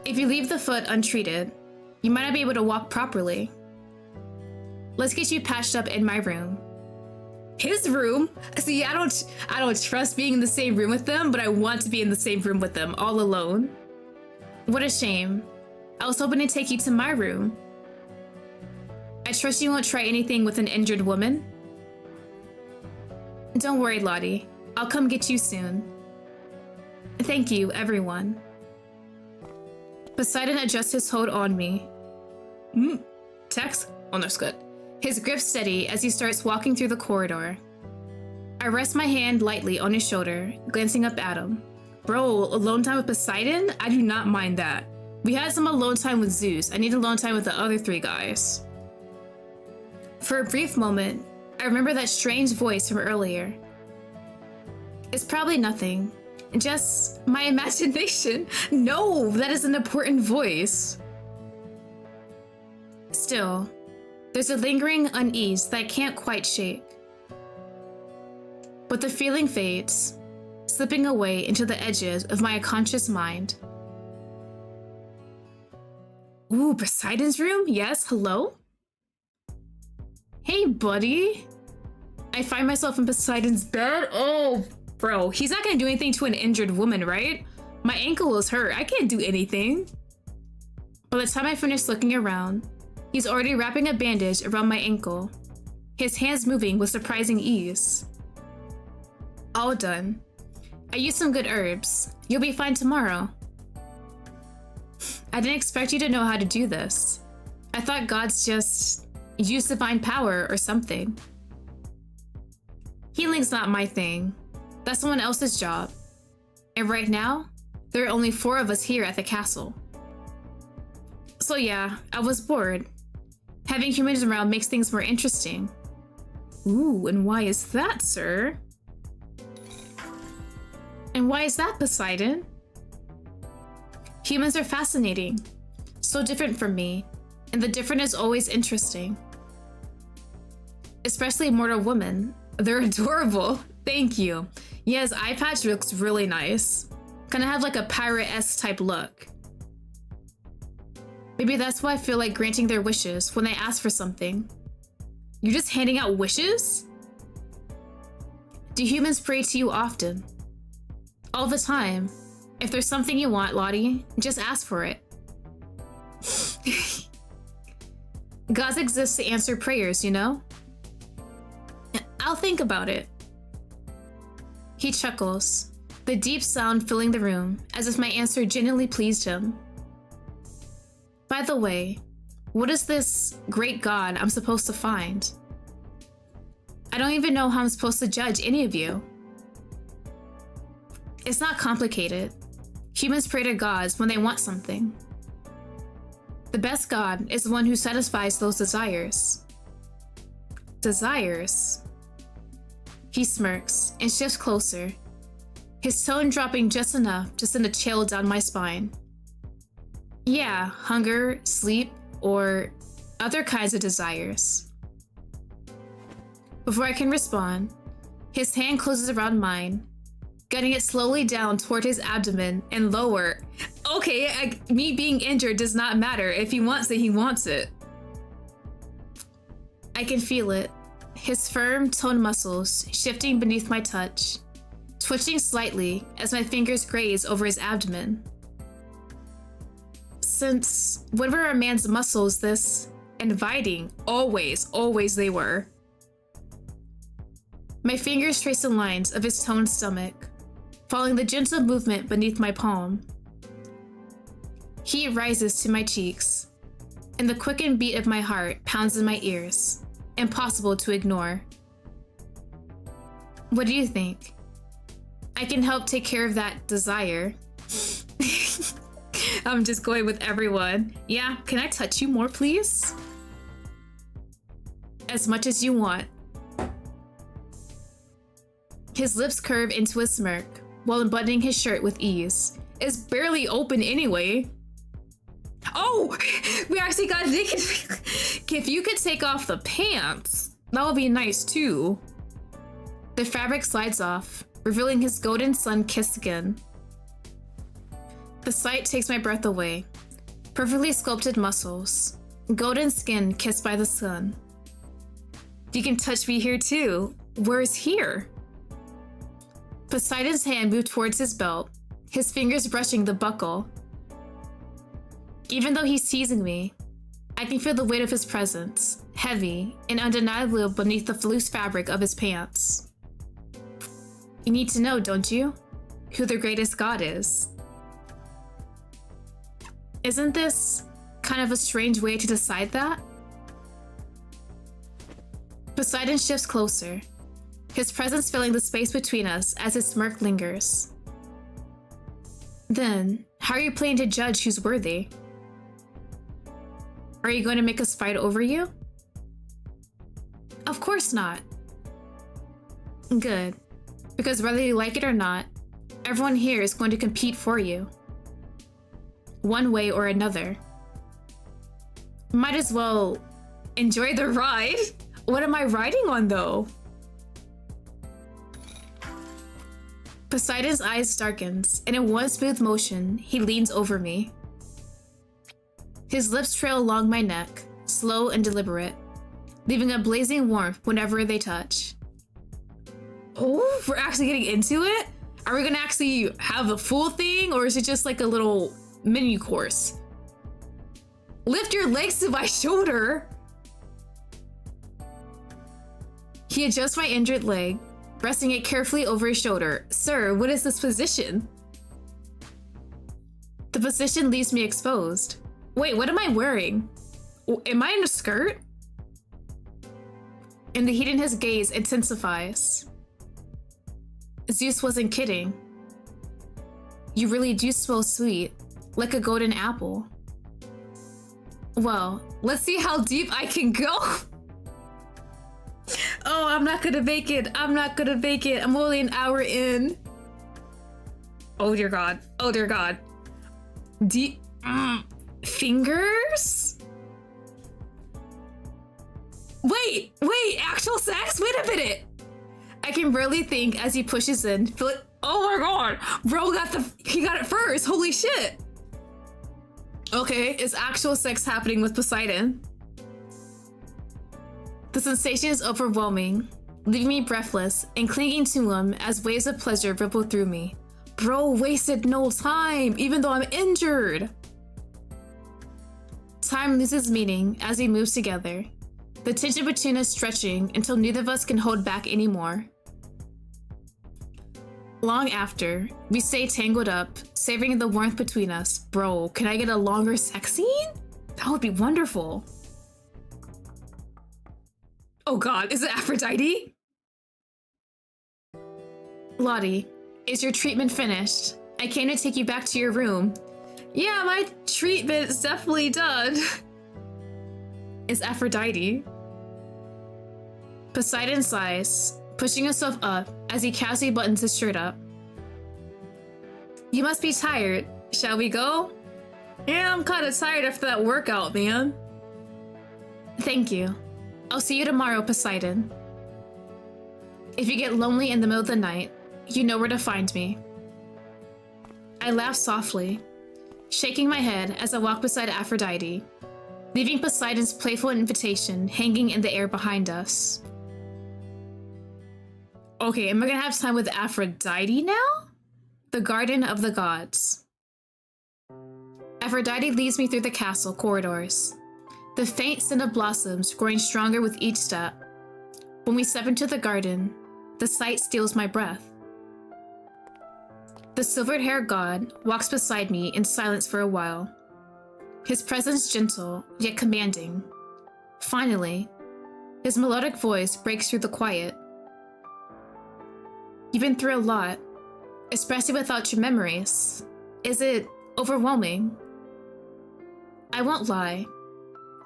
If you leave the foot untreated, you might not be able to walk properly. Let's get you patched up in my room. His room? See, I don't trust being in the same room with them, but I want to be in the same room with them, all alone. What a shame. I was hoping to take you to my room. I trust you won't try anything with an injured woman. Don't worry, Lottie. I'll come get you soon. Thank you, everyone. Poseidon adjusts his hold on me. Text? Oh, that's good. His grip steady as he starts walking through the corridor. I rest my hand lightly on his shoulder, glancing up at him. Bro, alone time with Poseidon? I do not mind that. We had some alone time with Zeus. I need alone time with the other 3 guys. For a brief moment, I remember that strange voice from earlier. It's probably nothing. Just my imagination. No, that is an important voice. Still, there's a lingering unease that I can't quite shake. But the feeling fades, slipping away into the edges of my unconscious mind. Ooh, Poseidon's room? Yes, hello? Hey, buddy. I find myself in Poseidon's bed. Oh, bro, he's not gonna do anything to an injured woman, right? My ankle is hurt. I can't do anything. By the time I finish looking around, he's already wrapping a bandage around my ankle, his hands moving with surprising ease. All done. I used some good herbs. You'll be fine tomorrow. I didn't expect you to know how to do this. I thought gods just use divine power or something. Healing's not my thing. That's someone else's job. And right now, there are only 4 of us here at the castle. So yeah, I was bored. Having humans around makes things more interesting. Ooh, and why is that, sir? And why is that, Poseidon? Humans are fascinating. So different from me, and the different is always interesting. Especially mortal women. They're adorable. Thank you. Yes, eye patch looks really nice. Kinda have like a pirate-esque type look. Maybe that's why I feel like granting their wishes when they ask for something. You're just handing out wishes? Do humans pray to you often? All the time. If there's something you want, Lottie, just ask for it. Gods exist to answer prayers, you know? I'll think about it. He chuckles, the deep sound filling the room, as if my answer genuinely pleased him. By the way, what is this great god I'm supposed to find? I don't even know how I'm supposed to judge any of you. It's not complicated. Humans pray to gods when they want something. The best god is the one who satisfies those desires. Desires? He smirks and shifts closer, his tone dropping just enough to send a chill down my spine. Yeah, hunger, sleep, or other kinds of desires. Before I can respond, his hand closes around mine, getting it slowly down toward his abdomen and lower. Okay, me being injured does not matter. If he wants it, he wants it. I can feel it. His firm, toned muscles shifting beneath my touch, twitching slightly as my fingers graze over his abdomen. Since when were a man's muscles this inviting? Always they were. My fingers trace the lines of his toned stomach, following the gentle movement beneath my palm. Heat rises to my cheeks, and the quickened beat of my heart pounds in my ears. Impossible to ignore. What do you think? I can help take care of that desire. I'm just going with everyone. Yeah, can I touch you more, please? As much as you want. His lips curve into a smirk while unbuttoning his shirt with ease. It's barely open anyway. Oh, we actually got naked. If you could take off the pants, that would be nice too. The fabric slides off, revealing his golden sun-kissed skin. The sight takes my breath away. Perfectly sculpted muscles, golden skin kissed by the sun. You can touch me here too. Where's here? Poseidon's hand moved towards his belt, his fingers brushing the buckle. Even though he's teasing me, I can feel the weight of his presence, heavy and undeniably beneath the loose fabric of his pants. You need to know, don't you? Who the greatest god is. Isn't this kind of a strange way to decide that? Poseidon shifts closer, his presence filling the space between us as his smirk lingers. Then, how are you planning to judge who's worthy? Are you going to make us fight over you? Of course not. Good, because whether you like it or not, everyone here is going to compete for you. One way or another. Might as well enjoy the ride. What am I riding on though? Poseidon's eyes darkens, and in one smooth motion, he leans over me. His lips trail along my neck, slow and deliberate, leaving a blazing warmth whenever they touch. Oh, we're actually getting into it? Are we gonna actually have a full thing, or is it just like a little mini course? Lift your legs to my shoulder! He adjusts my injured leg, resting it carefully over his shoulder. Sir, what is this position? The position leaves me exposed. Wait, what am I wearing? Am I in a skirt? And the heat in his gaze intensifies. Zeus wasn't kidding. You really do smell sweet, like a golden apple. Well, let's see how deep I can go. Oh, I'm not gonna make it. I'm not gonna make it. I'm only an hour in. Oh dear God. Oh dear God. Deep fingers? Wait, actual sex? Wait a minute. I can barely think as he pushes in. Oh my God, bro he got it first. Holy shit. Okay, is actual sex happening with Poseidon? The sensation is overwhelming, leaving me breathless and clinging to him as waves of pleasure ripple through me. Bro wasted no time, even though I'm injured. Time loses meaning as we move together, the tension between us stretching until neither of us can hold back anymore. Long after, we stay tangled up, savoring the warmth between us. Bro, can I get a longer sex scene? That would be wonderful. Oh God, is it Aphrodite? Lottie, is your treatment finished? I came to take you back to your room. Yeah, my treatment is definitely done. It's Aphrodite. Poseidon sighs, pushing himself up as he casually buttons his shirt up. You must be tired. Shall we go? Yeah, I'm kind of tired after that workout, man. Thank you. I'll see you tomorrow, Poseidon. If you get lonely in the middle of the night, you know where to find me. I laugh softly, shaking my head as I walk beside Aphrodite, leaving Poseidon's playful invitation hanging in the air behind us. Okay, am I gonna have time with Aphrodite now? The Garden of the Gods. Aphrodite leads me through the castle corridors, the faint scent of blossoms growing stronger with each step. When we step into the garden, the sight steals my breath. The silvered-haired god walks beside me in silence for a while, his presence gentle yet commanding. Finally, his melodic voice breaks through the quiet. You've been through a lot, especially without your memories. Is it overwhelming? I won't lie.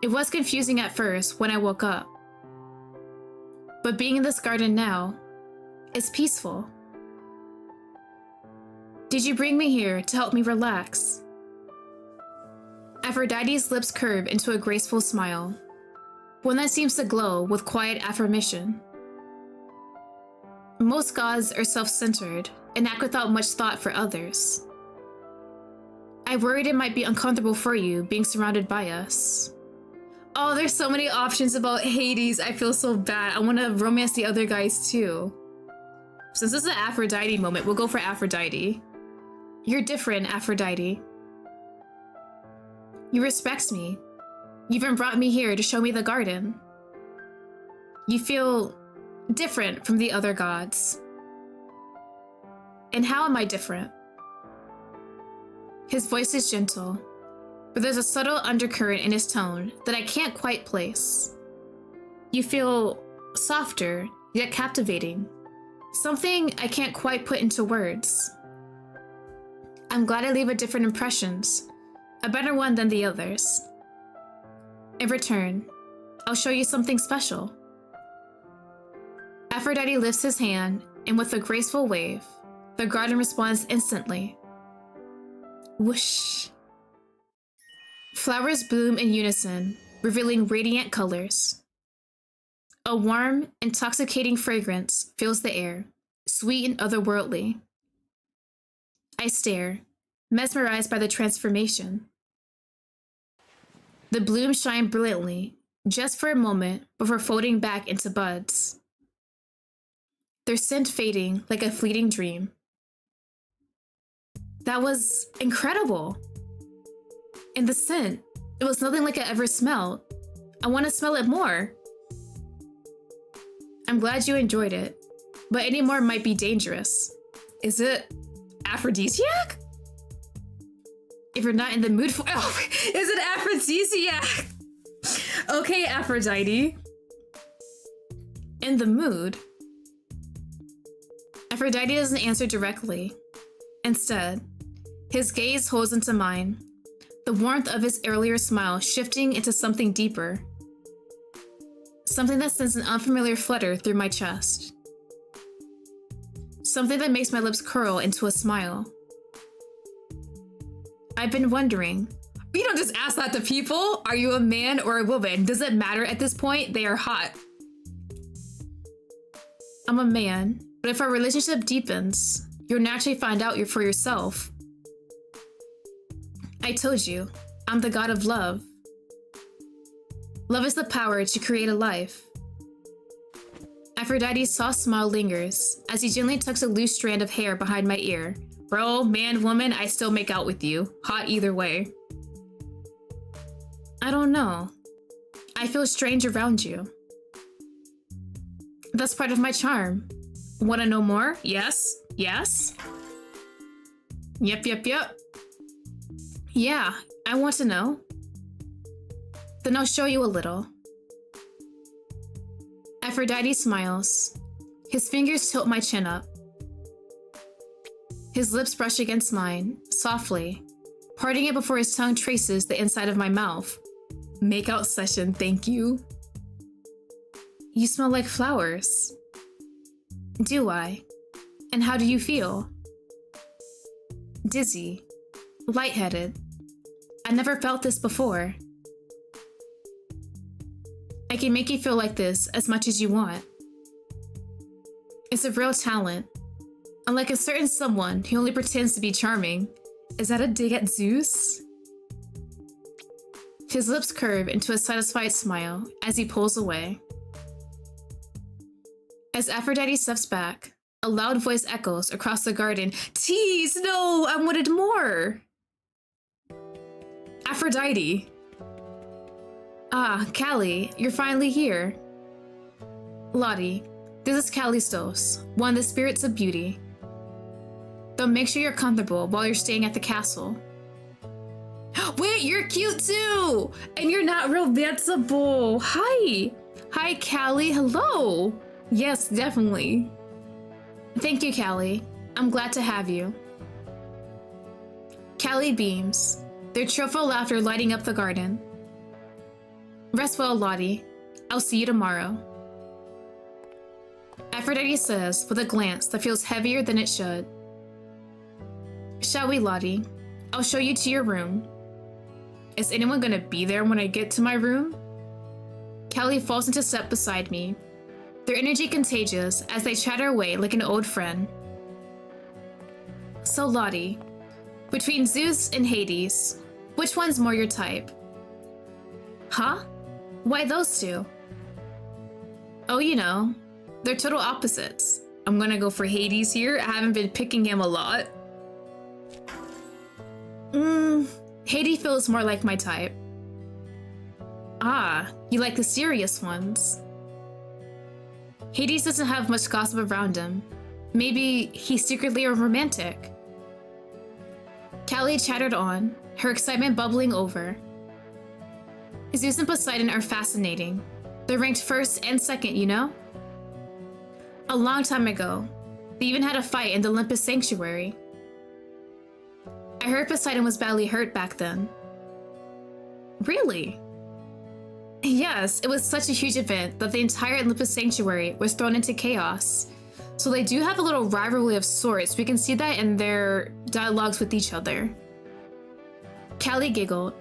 It was confusing at first when I woke up. But being in this garden now is peaceful. Did you bring me here to help me relax? Aphrodite's lips curve into a graceful smile, one that seems to glow with quiet affirmation. Most gods are self-centered and act without much thought for others. I worried it might be uncomfortable for you being surrounded by us. Oh, there's so many options about Hades. I feel so bad. I want to romance the other guys too. Since this is an Aphrodite moment, we'll go for Aphrodite. You're different, Aphrodite. You respect me. You even brought me here to show me the garden. You feel different from the other gods. And how am I different? His voice is gentle, but there's a subtle undercurrent in his tone that I can't quite place. You feel softer, yet captivating. Something I can't quite put into words. I'm glad I leave a different impressions, a better one than the others. In return, I'll show you something special. Aphrodite lifts his hand, and with a graceful wave, the garden responds instantly. Whoosh. Flowers bloom in unison, revealing radiant colors. A warm, intoxicating fragrance fills the air, sweet and otherworldly. I stare, mesmerized by the transformation. The blooms shine brilliantly, just for a moment before folding back into buds. Their scent fading like a fleeting dream. That was incredible. And the scent, it was nothing like I ever smelled. I want to smell it more. I'm glad you enjoyed it, but any more might be dangerous. Is it aphrodisiac? If you're not in the mood for— oh, is it aphrodisiac? Okay, Aphrodite. In the mood? Aphrodite doesn't answer directly. Instead, his gaze holds into mine, the warmth of his earlier smile shifting into something deeper. Something that sends an unfamiliar flutter through my chest. Something that makes my lips curl into a smile. I've been wondering. You don't just ask that to people. Are you a man or a woman? Does it matter at this point? They are hot. I'm a man, but if our relationship deepens, you'll naturally find out you're for yourself. I told you, I'm the god of love. Love is the power to create a life. Aphrodite's soft smile lingers as he gently tucks a loose strand of hair behind my ear. Bro, man, woman, I still make out with you. Hot either way. I don't know. I feel strange around you. That's part of my charm. Wanna know more? Yes? Yes? Yep. Yeah, I want to know. Then I'll show you a little. Aphrodite smiles. His fingers tilt my chin up. His lips brush against mine, softly, parting it before his tongue traces the inside of my mouth. Makeout session, thank you. You smell like flowers. Do I? And how do you feel? Dizzy. Lightheaded. I never felt this before. I can make you feel like this as much as you want. It's a real talent. Unlike a certain someone who only pretends to be charming. Is that a dig at Zeus? His lips curve into a satisfied smile as he pulls away. As Aphrodite steps back, a loud voice echoes across the garden. Tease, no, I wanted more. Aphrodite. Ah, Callie, you're finally here. Lottie, this is Callistos, one of the spirits of beauty. Though make sure you're comfortable while you're staying at the castle. Wait, you're cute too! And you're not romanceable. Hi! Hi, Callie, hello! Yes, definitely. Thank you, Callie. I'm glad to have you. Callie beams, their cheerful laughter lighting up the garden. Rest well, Lottie. I'll see you tomorrow. Aphrodite says with a glance that feels heavier than it should. Shall we, Lottie? I'll show you to your room. Is anyone gonna be there when I get to my room? Callie falls into step beside me, their energy contagious as they chatter away like an old friend. So Lottie, between Zeus and Hades, which one's more your type? Huh? Why those two? Oh, you know, they're total opposites. I'm gonna go for Hades here. I haven't been picking him a lot. Hades feels more like my type. Ah, you like the serious ones. Hades doesn't have much gossip around him. Maybe he's secretly a romantic. Callie chattered on, her excitement bubbling over. Zeus and Poseidon are fascinating. They're ranked first and second, you know? A long time ago, they even had a fight in the Olympus Sanctuary. I heard Poseidon was badly hurt back then. Really? Yes, it was such a huge event that the entire Olympus Sanctuary was thrown into chaos. So they do have a little rivalry of sorts. We can see that in their dialogues with each other. Callie giggled,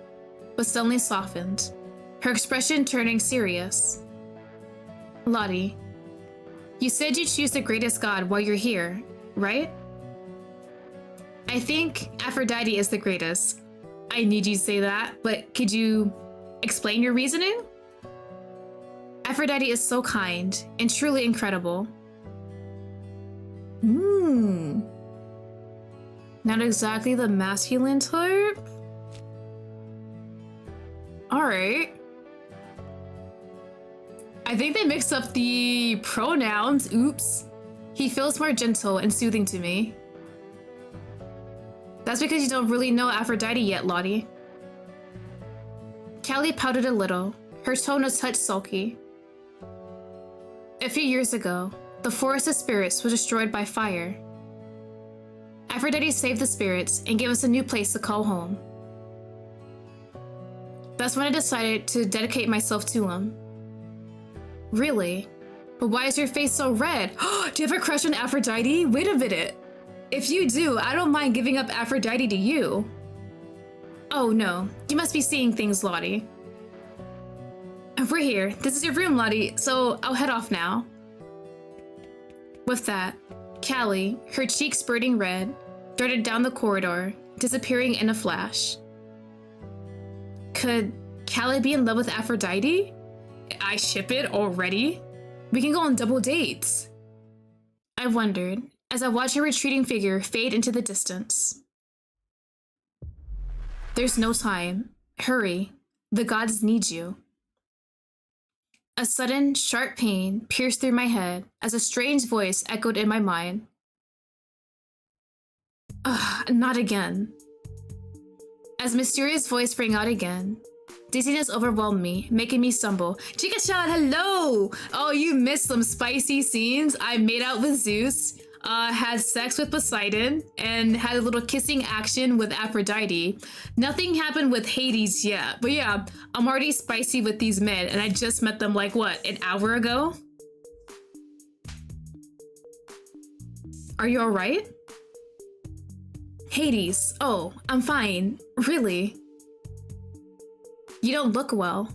but suddenly softened, her expression turning serious. Lottie, you said you choose the greatest god while you're here, right? I think Aphrodite is the greatest. I need you to say that, but could you explain your reasoning? Aphrodite is so kind and truly incredible. Not exactly the masculine type? Alright. I think they mixed up the pronouns. Oops. He feels more gentle and soothing to me. That's because you don't really know Aphrodite yet, Lottie. Callie pouted a little, her tone a touch sulky. A few years ago, the Forest of Spirits was destroyed by fire. Aphrodite saved the spirits and gave us a new place to call home. That's when I decided to dedicate myself to him. Really? But why is your face so red? Do you have a crush on Aphrodite? Wait a minute. If you do, I don't mind giving up Aphrodite to you. Oh no, you must be seeing things, Lottie. We're here. This is your room, Lottie, so I'll head off now. With that, Callie, her cheeks spurting red, darted down the corridor, disappearing in a flash. Could Callie be in love with Aphrodite? I ship it already? We can go on double dates. I wondered, as I watched her retreating figure fade into the distance. There's no time. Hurry. The gods need you. A sudden, sharp pain pierced through my head as a strange voice echoed in my mind. Ugh, not again. As mysterious voice rang out again, dizziness overwhelmed me, making me stumble. Chica-chan, hello! Oh, you missed some spicy scenes. I made out with Zeus, had sex with Poseidon, and had a little kissing action with Aphrodite. Nothing happened with Hades yet, but yeah, I'm already spicy with these men, and I just met them like, what, an hour ago? Are you alright? Hades, oh, I'm fine. Really? You don't look well.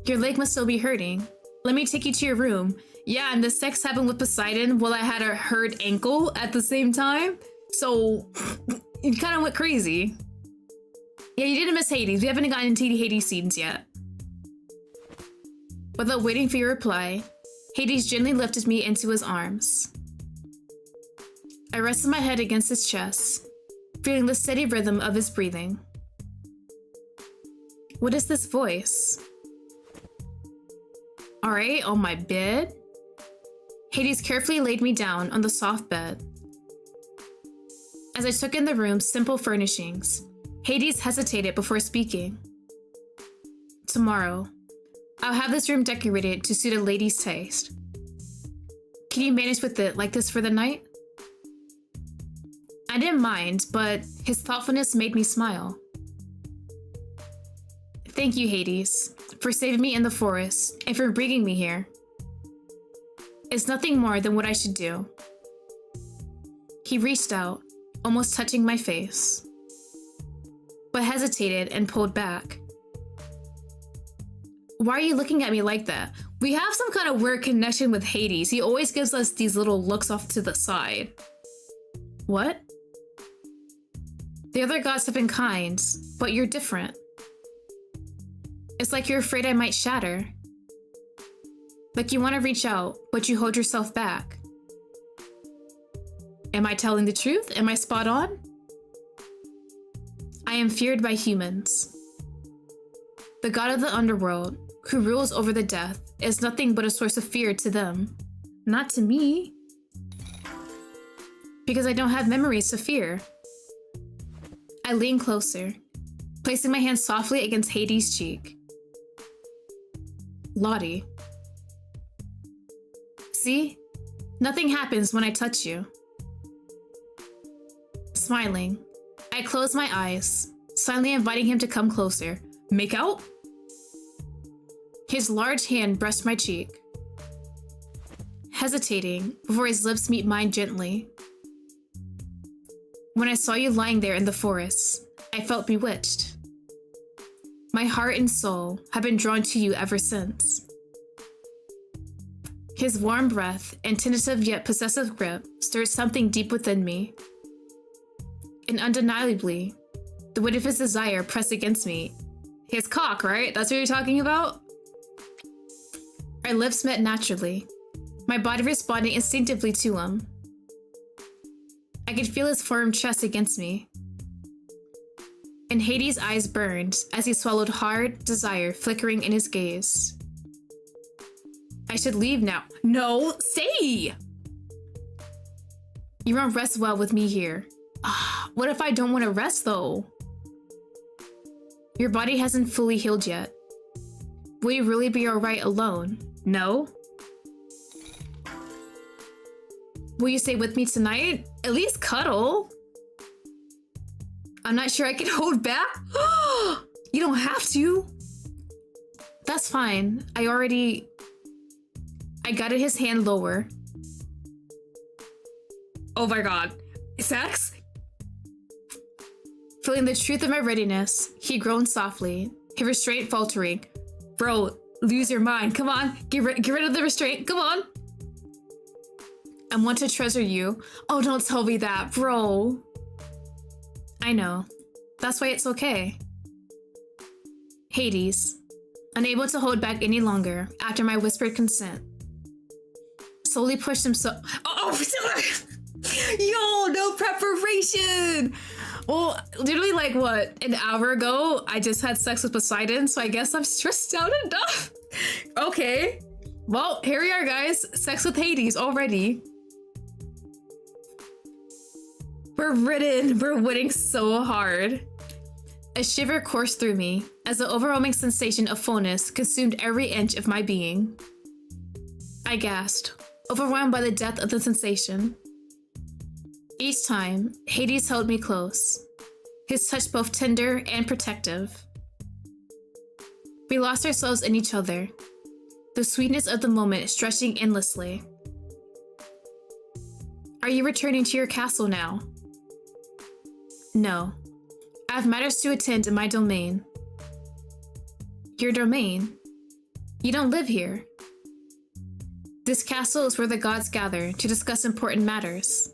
Your leg must still be hurting. Let me take you to your room. Yeah, and the sex happened with Poseidon while I had a hurt ankle at the same time. So, it kind of went crazy. Yeah, you didn't miss Hades. We haven't gotten into the Hades scenes yet. Without waiting for your reply, Hades gently lifted me into his arms. I rested my head against his chest, feeling the steady rhythm of his breathing. What is this voice? Alright, on my bed? Hades carefully laid me down on the soft bed. As I took in the room's simple furnishings, Hades hesitated before speaking. Tomorrow, I'll have this room decorated to suit a lady's taste. Can you manage with it like this for the night? I didn't mind, but his thoughtfulness made me smile. Thank you, Hades, for saving me in the forest and for bringing me here. It's nothing more than what I should do. He reached out, almost touching my face, but hesitated and pulled back. Why are you looking at me like that? We have some kind of weird connection with Hades. He always gives us these little looks off to the side. What? The other gods have been kind, but you're different. It's like you're afraid I might shatter. Like you want to reach out, but you hold yourself back. Am I telling the truth? Am I spot on? I am feared by humans. The god of the underworld, who rules over the death, is nothing but a source of fear to them. Not to me. Because I don't have memories to fear. I lean closer, placing my hand softly against Hades' cheek. Lottie. See? Nothing happens when I touch you. Smiling, I close my eyes, silently inviting him to come closer. Make out? His large hand brushed my cheek, hesitating before his lips meet mine gently. When I saw you lying there in the forest, I felt bewitched. My heart and soul have been drawn to you ever since. His warm breath and tentative yet possessive grip stirred something deep within me. And undeniably, the weight of his desire pressed against me. His cock, right? That's what you're talking about? Our lips met naturally, my body responding instinctively to him. I could feel his firm chest against me. And Hades' eyes burned as he swallowed hard desire flickering in his gaze. I should leave now. No, stay! You won't rest well with me here. What if I don't want to rest though? Your body hasn't fully healed yet. Will you really be alright alone? No? Will you stay with me tonight? At least cuddle. I'm not sure I can hold back. You don't have to. That's fine. I guided his hand lower. Oh my god. Sex? Feeling the truth of my readiness, he groaned softly, his restraint faltering. Bro, lose your mind. Come on. Get rid of the restraint. Come on. I want to treasure you. Oh, don't tell me that, bro. I know. That's why it's okay. Hades, unable to hold back any longer after my whispered consent, slowly pushed himself. Oh, yo, no preparation. Well, literally like what, an hour ago, I just had sex with Poseidon, so I guess I'm stressed out enough. Okay. Well, here we are, guys. Sex with Hades already. We're winning so hard. A shiver coursed through me as the overwhelming sensation of fullness consumed every inch of my being. I gasped, overwhelmed by the depth of the sensation. Each time, Hades held me close, his touch both tender and protective. We lost ourselves in each other, the sweetness of the moment stretching endlessly. Are you returning to your castle now? No. I have matters to attend in my domain. Your domain? You don't live here. This castle is where the gods gather to discuss important matters.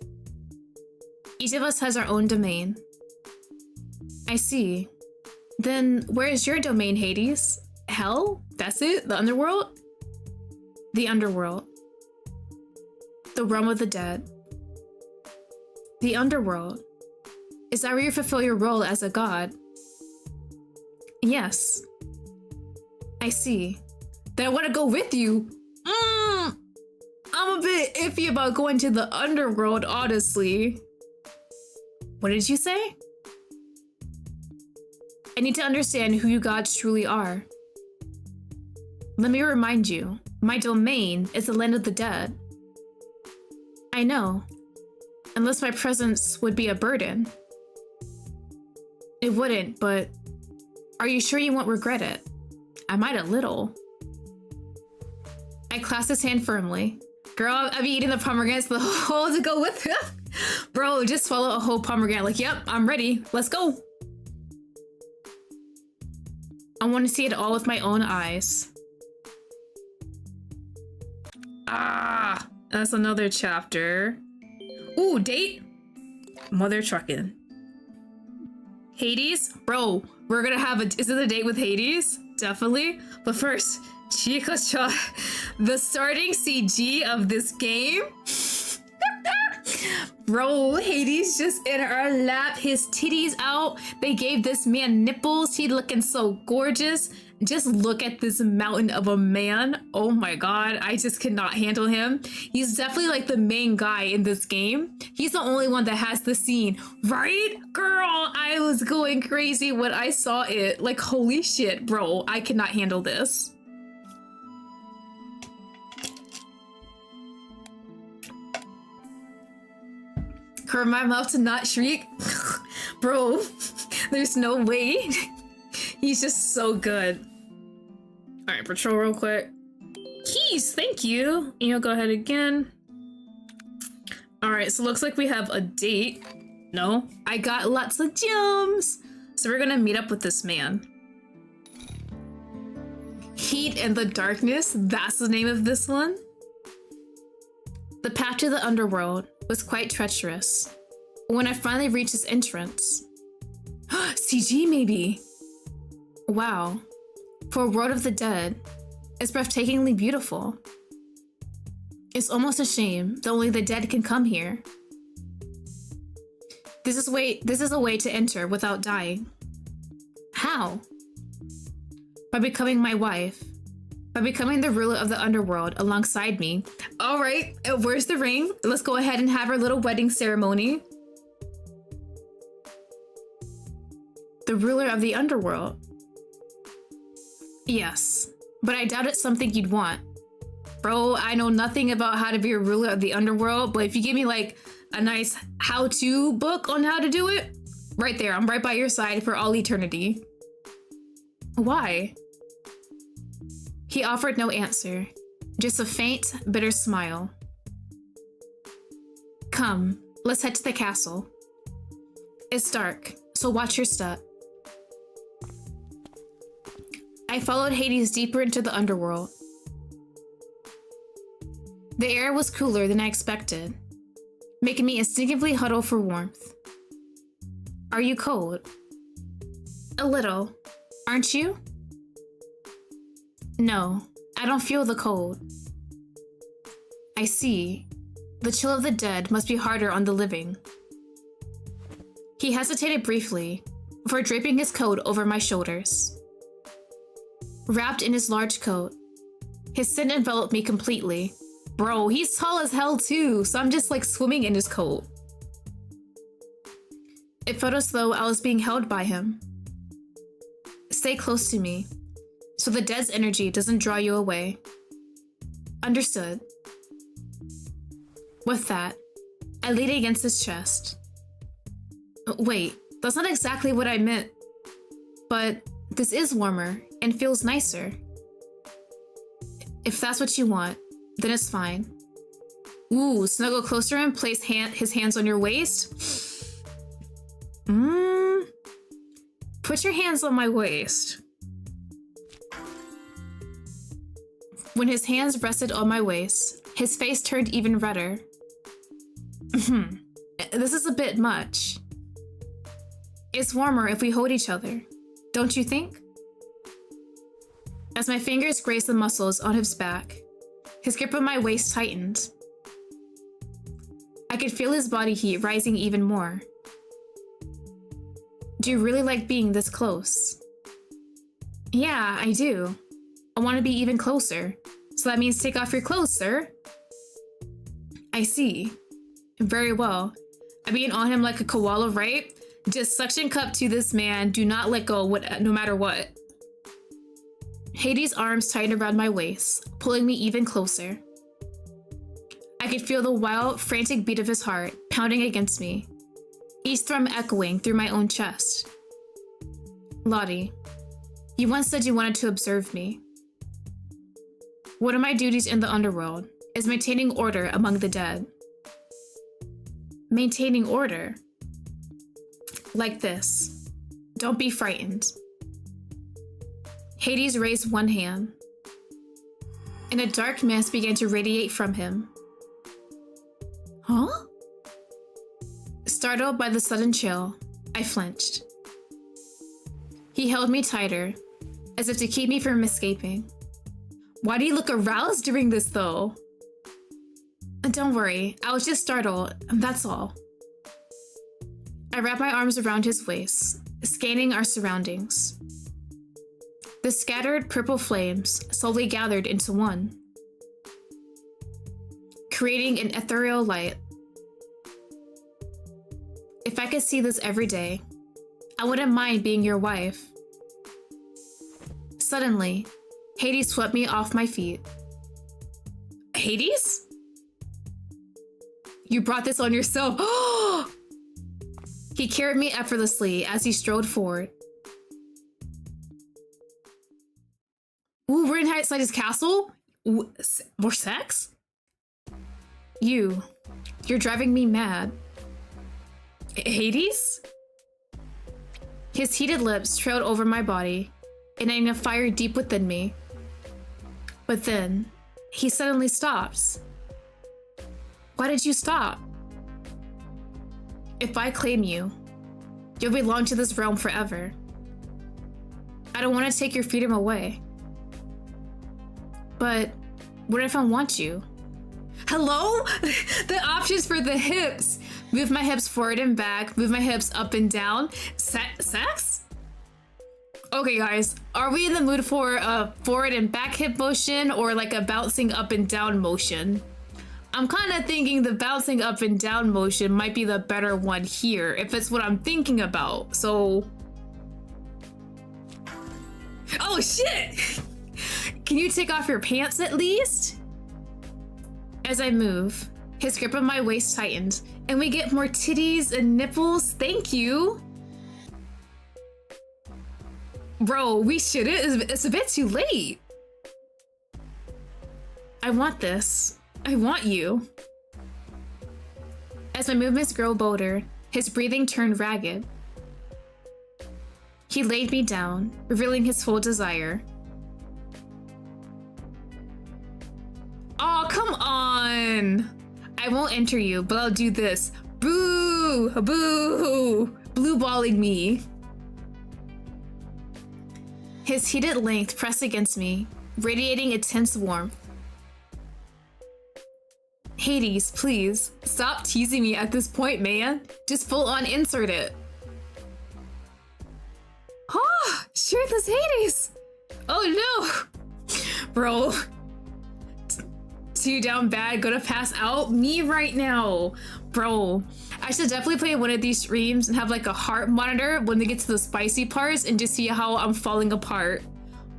Each of us has our own domain. I see. Then where is your domain, Hades? Hell? That's it? The underworld? The underworld. The realm of the dead. The underworld. Is that where you fulfill your role as a god? Yes. I see. Then I want to go with you. I'm a bit iffy about going to the underworld, honestly. What did you say? I need to understand who you gods truly are. Let me remind you, my domain is the land of the dead. I know. Unless my presence would be a burden. It wouldn't, but are you sure you won't regret it? I might a little. I clasped his hand firmly. Girl, I've been eating the pomegranates the whole to go with it. Bro, just swallow a whole pomegranate. Like, yep, I'm ready. Let's go. I want to see it all with my own eyes. Ah, that's another chapter. Ooh, date? Mother trucking. Hades? Bro, we're gonna have is it a date with Hades? definitely. But first, Chica-cha, the starting CG of this game. Bro, Hades just in our lap, his titties out. They gave this man nipples. He looking so gorgeous. Just look at this mountain of a man. Oh my god, I just cannot handle him. He's definitely like the main guy in this game. He's the only one that has the scene, right? Girl, I was going crazy when I saw it. Like, holy shit, bro, I cannot handle this. For my mouth to not shriek? Bro, there's no way. He's just so good. All right, patrol real quick. Keys, thank you. Go ahead again. All right, so looks like we have a date. No, I got lots of gems. So we're gonna meet up with this man. Heat and the Darkness, that's the name of this one. The path to the underworld was quite treacherous. When I finally reached its entrance. CG maybe. Wow. For a world of the dead, it's breathtakingly beautiful. It's almost a shame that only the dead can come here. This is a way to enter without dying. How? By becoming my wife. By becoming the ruler of the underworld alongside me. All right, where's the ring? Let's go ahead and have our little wedding ceremony. The ruler of the underworld. Yes, but I doubt it's something you'd want. Bro, I know nothing about how to be a ruler of the underworld, but if you give me like a nice how-to book on how to do it, right there, I'm right by your side for all eternity. Why? He offered no answer, just a faint, bitter smile. Come, let's head to the castle. It's dark, so watch your step. I followed Hades deeper into the underworld. The air was cooler than I expected, making me instinctively huddle for warmth. Are you cold? A little. Aren't you? No, I don't feel the cold. I see. The chill of the dead must be harder on the living. He hesitated briefly before draping his coat over my shoulders. Wrapped in his large coat, his scent enveloped me completely. Bro, he's tall as hell too, so I'm just like swimming in his coat. It felt as though I was being held by him. Stay close to me, so the dead's energy doesn't draw you away. Understood. With that, I leaned against his chest. Wait, that's not exactly what I meant. But this is warmer and feels nicer. If that's what you want, then it's fine. Ooh, snuggle closer and place his hands on your waist. Put your hands on my waist. When his hands rested on my waist, his face turned even redder. This is a bit much. It's warmer if we hold each other, don't you think? As my fingers grazed the muscles on his back, his grip on my waist tightened. I could feel his body heat rising even more. Do you really like being this close? Yeah, I do. I want to be even closer. So that means take off your clothes, sir. I see. Very well. I being on him like a koala, right? Just suction cup to this man. Do not let go no matter what. Hades' arms tightened around my waist, pulling me even closer. I could feel the wild, frantic beat of his heart pounding against me, each thrum echoing through my own chest. Lottie, you once said you wanted to observe me. One of my duties in the underworld is maintaining order among the dead. Maintaining order? Like this. Don't be frightened. Hades raised one hand, and a dark mist began to radiate from him. Huh? Startled by the sudden chill, I flinched. He held me tighter, as if to keep me from escaping. Why do you look aroused during this, though? Don't worry, I was just startled, that's all. I wrap my arms around his waist, scanning our surroundings. The scattered purple flames slowly gathered into one, creating an ethereal light. If I could see this every day, I wouldn't mind being your wife. Suddenly, Hades swept me off my feet. Hades? You brought this on yourself. He carried me effortlessly as he strode forward. Ooh, we're inside his castle? Ooh, more sex? You're driving me mad. Hades? His heated lips trailed over my body, igniting a fire deep within me. But then, he suddenly stops. Why did you stop? If I claim you, you'll belong to this realm forever. I don't want to take your freedom away. But what if I want you? Hello? The options for the hips. Move my hips forward and back, move my hips up and down. Sex? Okay guys, are we in the mood for a forward and back hip motion or like a bouncing up and down motion? I'm kind of thinking the bouncing up and down motion might be the better one here, if it's what I'm thinking about, so... Oh shit! Can you take off your pants at least? As I move, his grip on my waist tightened, and we get more titties and nipples, thank you! Bro, we shouldn't, it's a bit too late. I want this. I want you. As my movements grow bolder, his breathing turned ragged. He laid me down, revealing his full desire. Oh, come on! I won't enter you, but I'll do this. Boo! Boo! Blue balling me. His heated length pressed against me, radiating intense warmth. Hades, please, stop teasing me at this point, man. Just full on insert it. Oh, sure, this Hades. Oh no. Bro. Too down bad, gonna pass out? Me right now. Bro, I should definitely play one of these streams and have like a heart monitor when they get to the spicy parts and just see how I'm falling apart.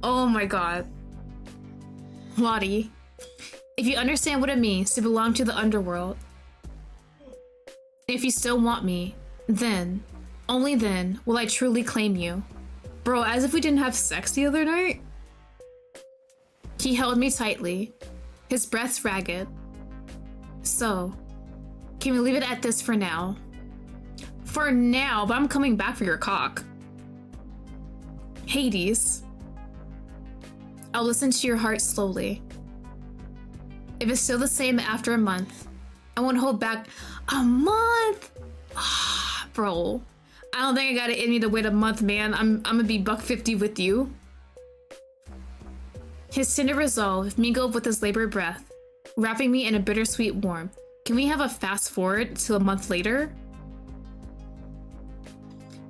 Oh my god. Lottie, if you understand what it means to belong to the underworld, if you still want me, then, only then, will I truly claim you. Bro, as if we didn't have sex the other night? He held me tightly, his breath ragged. So, can we leave it at this for now? For now, but I'm coming back for your cock. Hades. I'll listen to your heart slowly. If it's still the same after a month, I won't hold back. A month? Bro, I don't think I got it in me to wait a month, man. I'm gonna be $150 with you. His tender resolve mingled with his labored breath, wrapping me in a bittersweet warmth. Can we have a fast forward to a month later?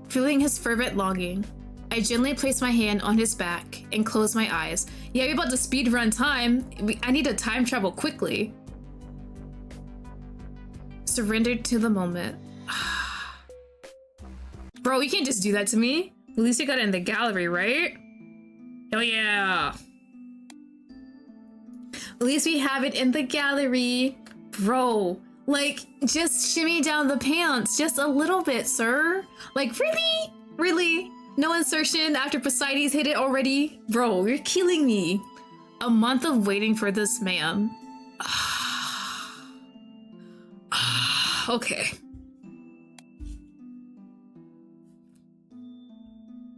Feeling his fervent longing, I gently placed my hand on his back and closed my eyes. Yeah, we're about to speed run time. I need to time travel quickly. Surrendered to the moment. Bro, you can't just do that to me. At least you got it in the gallery, right? Hell yeah. At least we have it in the gallery. Bro, like, just shimmy down the pants just a little bit, sir. Like, really? Really? No insertion after Poseidon's hit it already? Bro, you're killing me. A month of waiting for this man. Okay.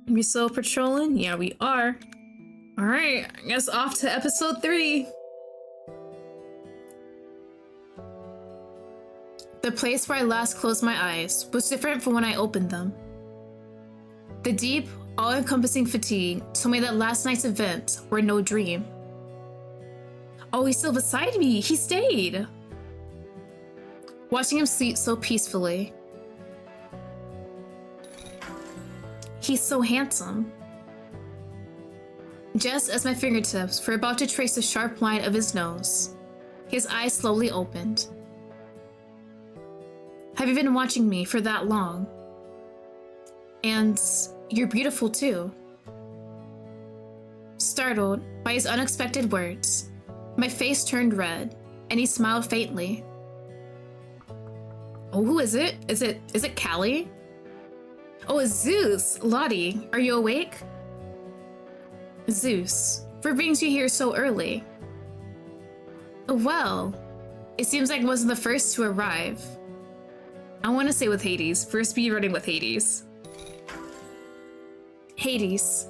We still patrolling? Yeah, we are. All right, I guess off to episode 3. The place where I last closed my eyes was different from when I opened them. The deep, All-encompassing fatigue told me that last night's events were no dream. Oh, he's still beside me. He stayed. Watching him sleep so peacefully. He's so handsome. Just as my fingertips were about to trace the sharp line of his nose, his eyes slowly opened. Have you been watching me for that long? And you're beautiful too. Startled by his unexpected words, my face turned red, and he smiled faintly. Oh, who is it? Is it Callie? Oh, it's Zeus! Lottie, are you awake? Zeus, what brings you here so early? Well, it seems like I wasn't the first to arrive. I want to say with Hades. We're speedrunning with Hades. Hades,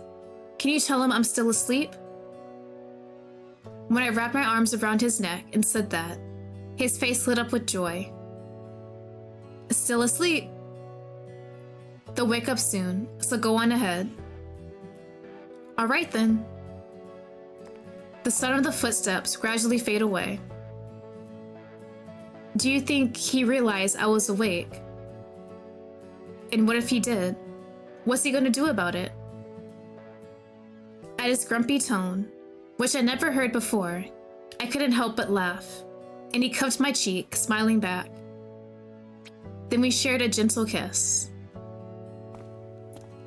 can you tell him I'm still asleep? When I wrapped my arms around his neck and said that, his face lit up with joy. Still asleep. They'll wake up soon, so go on ahead. All right then. The sound of the footsteps gradually fade away. Do you think he realized I was awake? And what if he did? What's he gonna do about it? At his grumpy tone, which I never heard before, I couldn't help but laugh, and he cupped my cheek, smiling back. Then we shared a gentle kiss.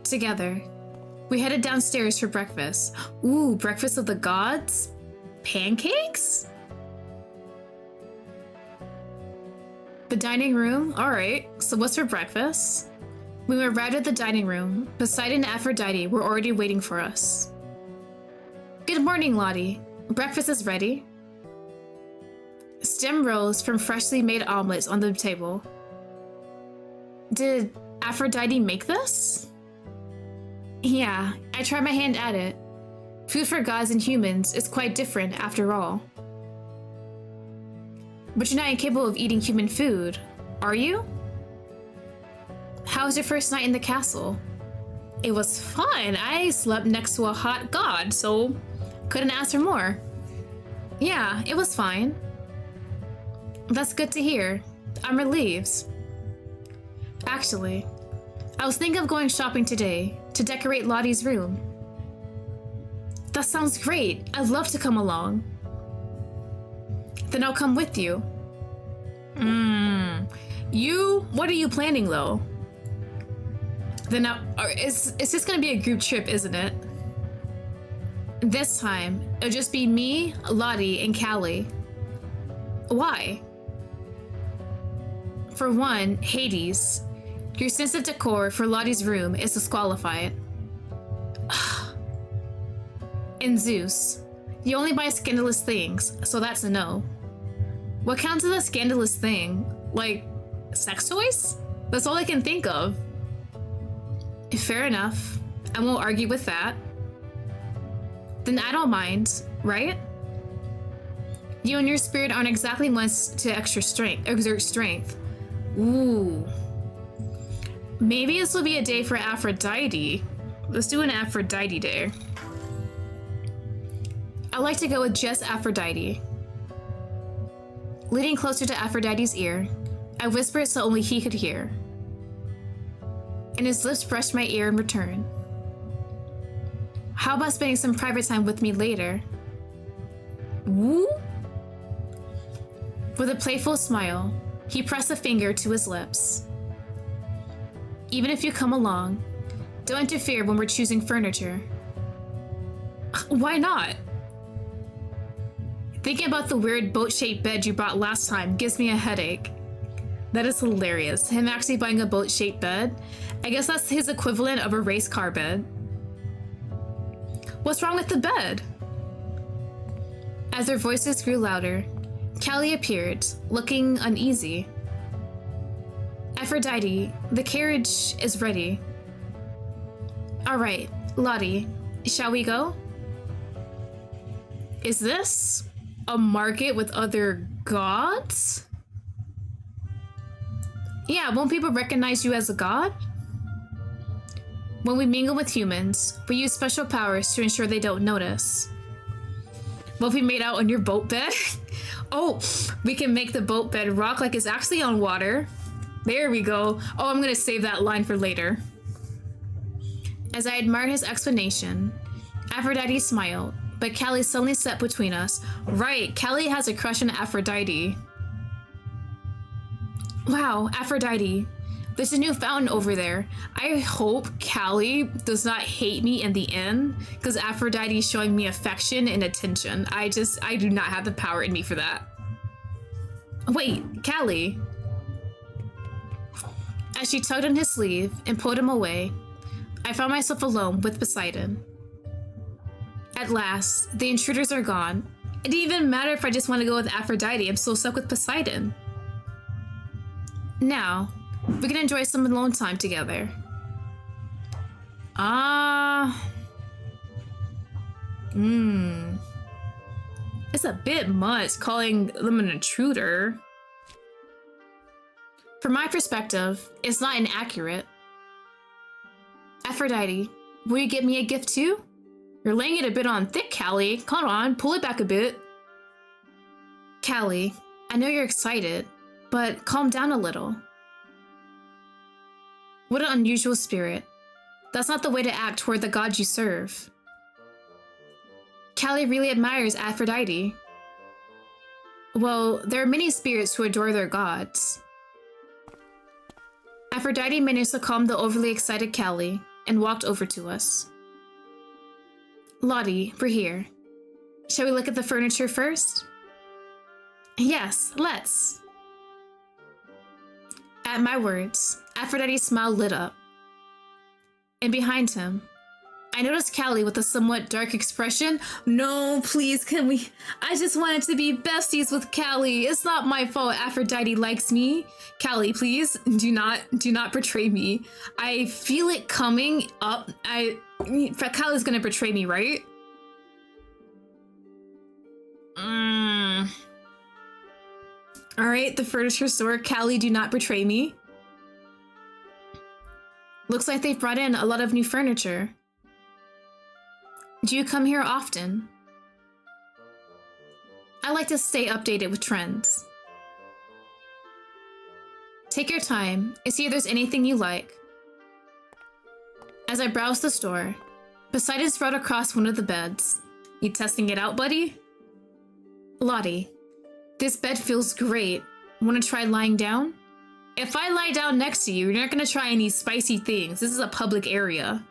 Together, we headed downstairs for breakfast. Ooh, breakfast of the gods? Pancakes? The dining room? Alright, so what's for breakfast? When we arrived at the dining room, Poseidon and Aphrodite were already waiting for us. Good morning, Lottie. Breakfast is ready. Stem rose from freshly made omelets on the table. Did Aphrodite make this? Yeah, I tried my hand at it. Food for gods and humans is quite different after all. But you're not incapable of eating human food, are you? How was your first night in the castle? It was fun. I slept next to a hot god, so couldn't ask for more. Yeah, it was fine. That's good to hear. I'm relieved. Actually, I was thinking of going shopping today to decorate Lottie's room. That sounds great. I'd love to come along. Then I'll come with you. What are you planning though? Then it's just gonna be a group trip, isn't it? This time, it'll just be me, Lottie, and Callie. Why? For one, Hades. Your sense of decor for Lottie's room is disqualified. And Zeus. You only buy scandalous things, so that's a no. What counts as a scandalous thing? Like, sex toys? That's all I can think of. Fair enough. I won't argue with that. Then I don't mind, right? You and your spirit aren't exactly ones to exert strength. Ooh. Maybe this will be a day for Aphrodite. Let's do an Aphrodite day. I'd like to go with just Aphrodite. Leaning closer to Aphrodite's ear, I whispered so only he could hear. And his lips brushed my ear in return. How about spending some private time with me later? Woo? With a playful smile, he pressed a finger to his lips. Even if you come along, don't interfere when we're choosing furniture. Why not? Thinking about the weird boat-shaped bed you brought last time gives me a headache. That is hilarious. Him actually buying a boat-shaped bed? I guess that's his equivalent of a race car bed. What's wrong with the bed? As their voices grew louder, Callie appeared, looking uneasy. Aphrodite, the carriage is ready. All right, Lottie, shall we go? Is this a market with other gods? Yeah, won't people recognize you as a god? When we mingle with humans, we use special powers to ensure they don't notice. What if we made out on your boat bed? Oh, we can make the boat bed rock like it's actually on water. There we go. Oh, I'm gonna save that line for later. As I admired his explanation, Aphrodite smiled, but Callie suddenly stepped between us. Right, Callie has a crush on Aphrodite. Wow, Aphrodite. There's a new fountain over there. I hope Callie does not hate me in the end, because Aphrodite is showing me affection and attention. I do not have the power in me for that. Wait, Callie. As she tugged on his sleeve and pulled him away, I found myself alone with Poseidon. At last, the intruders are gone. It didn't even matter if I just want to go with Aphrodite. I'm still stuck with Poseidon. Now, we can enjoy some alone time together. It's a bit much calling them an intruder. From my perspective, it's not inaccurate. Aphrodite, will you get me a gift too? You're laying it a bit on thick, Callie. Come on, pull it back a bit. Callie, I know you're excited, but calm down a little. What an unusual spirit. That's not the way to act toward the god you serve. Callie really admires Aphrodite. Well, there are many spirits who adore their gods. Aphrodite managed to calm the overly excited Callie and walked over to us. Lottie, we're here. Shall we look at the furniture first? Yes, let's. At my words, Aphrodite's smile lit up. And behind him, I noticed Callie with a somewhat dark expression. No, please, can we? I just wanted to be besties with Callie. It's not my fault Aphrodite likes me. Callie, please, do not betray me. I feel it coming up. Callie's gonna betray me, right? Alright, the furniture store. Callie, do not betray me. Looks like they've brought in a lot of new furniture. Do you come here often? I like to stay updated with trends. Take your time and see if there's anything you like. As I browsed the store, Poseidon sprawled across one of the beds. You testing it out, buddy? Lottie, this bed feels great. Want to try lying down? If I lie down next to you, you're not going to try any spicy things. This is a public area.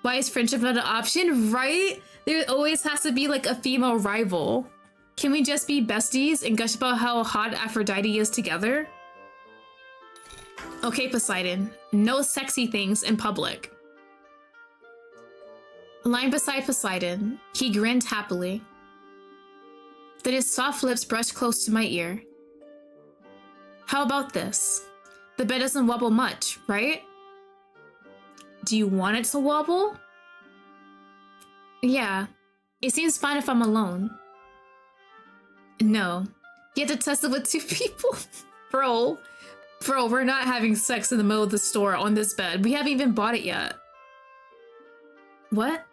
Why is friendship not an option, right? There always has to be like a female rival. Can we just be besties and gush about how hot Aphrodite is together? Okay, Poseidon, no sexy things in public. Lying beside Poseidon, he grinned happily. Then his soft lips brushed close to my ear. How about this? The bed doesn't wobble much, right? Do you want it to wobble? Yeah, it seems fine if I'm alone. No, you have to test it with two people. Bro, we're not having sex in the middle of the store on this bed. We haven't even bought it yet. What?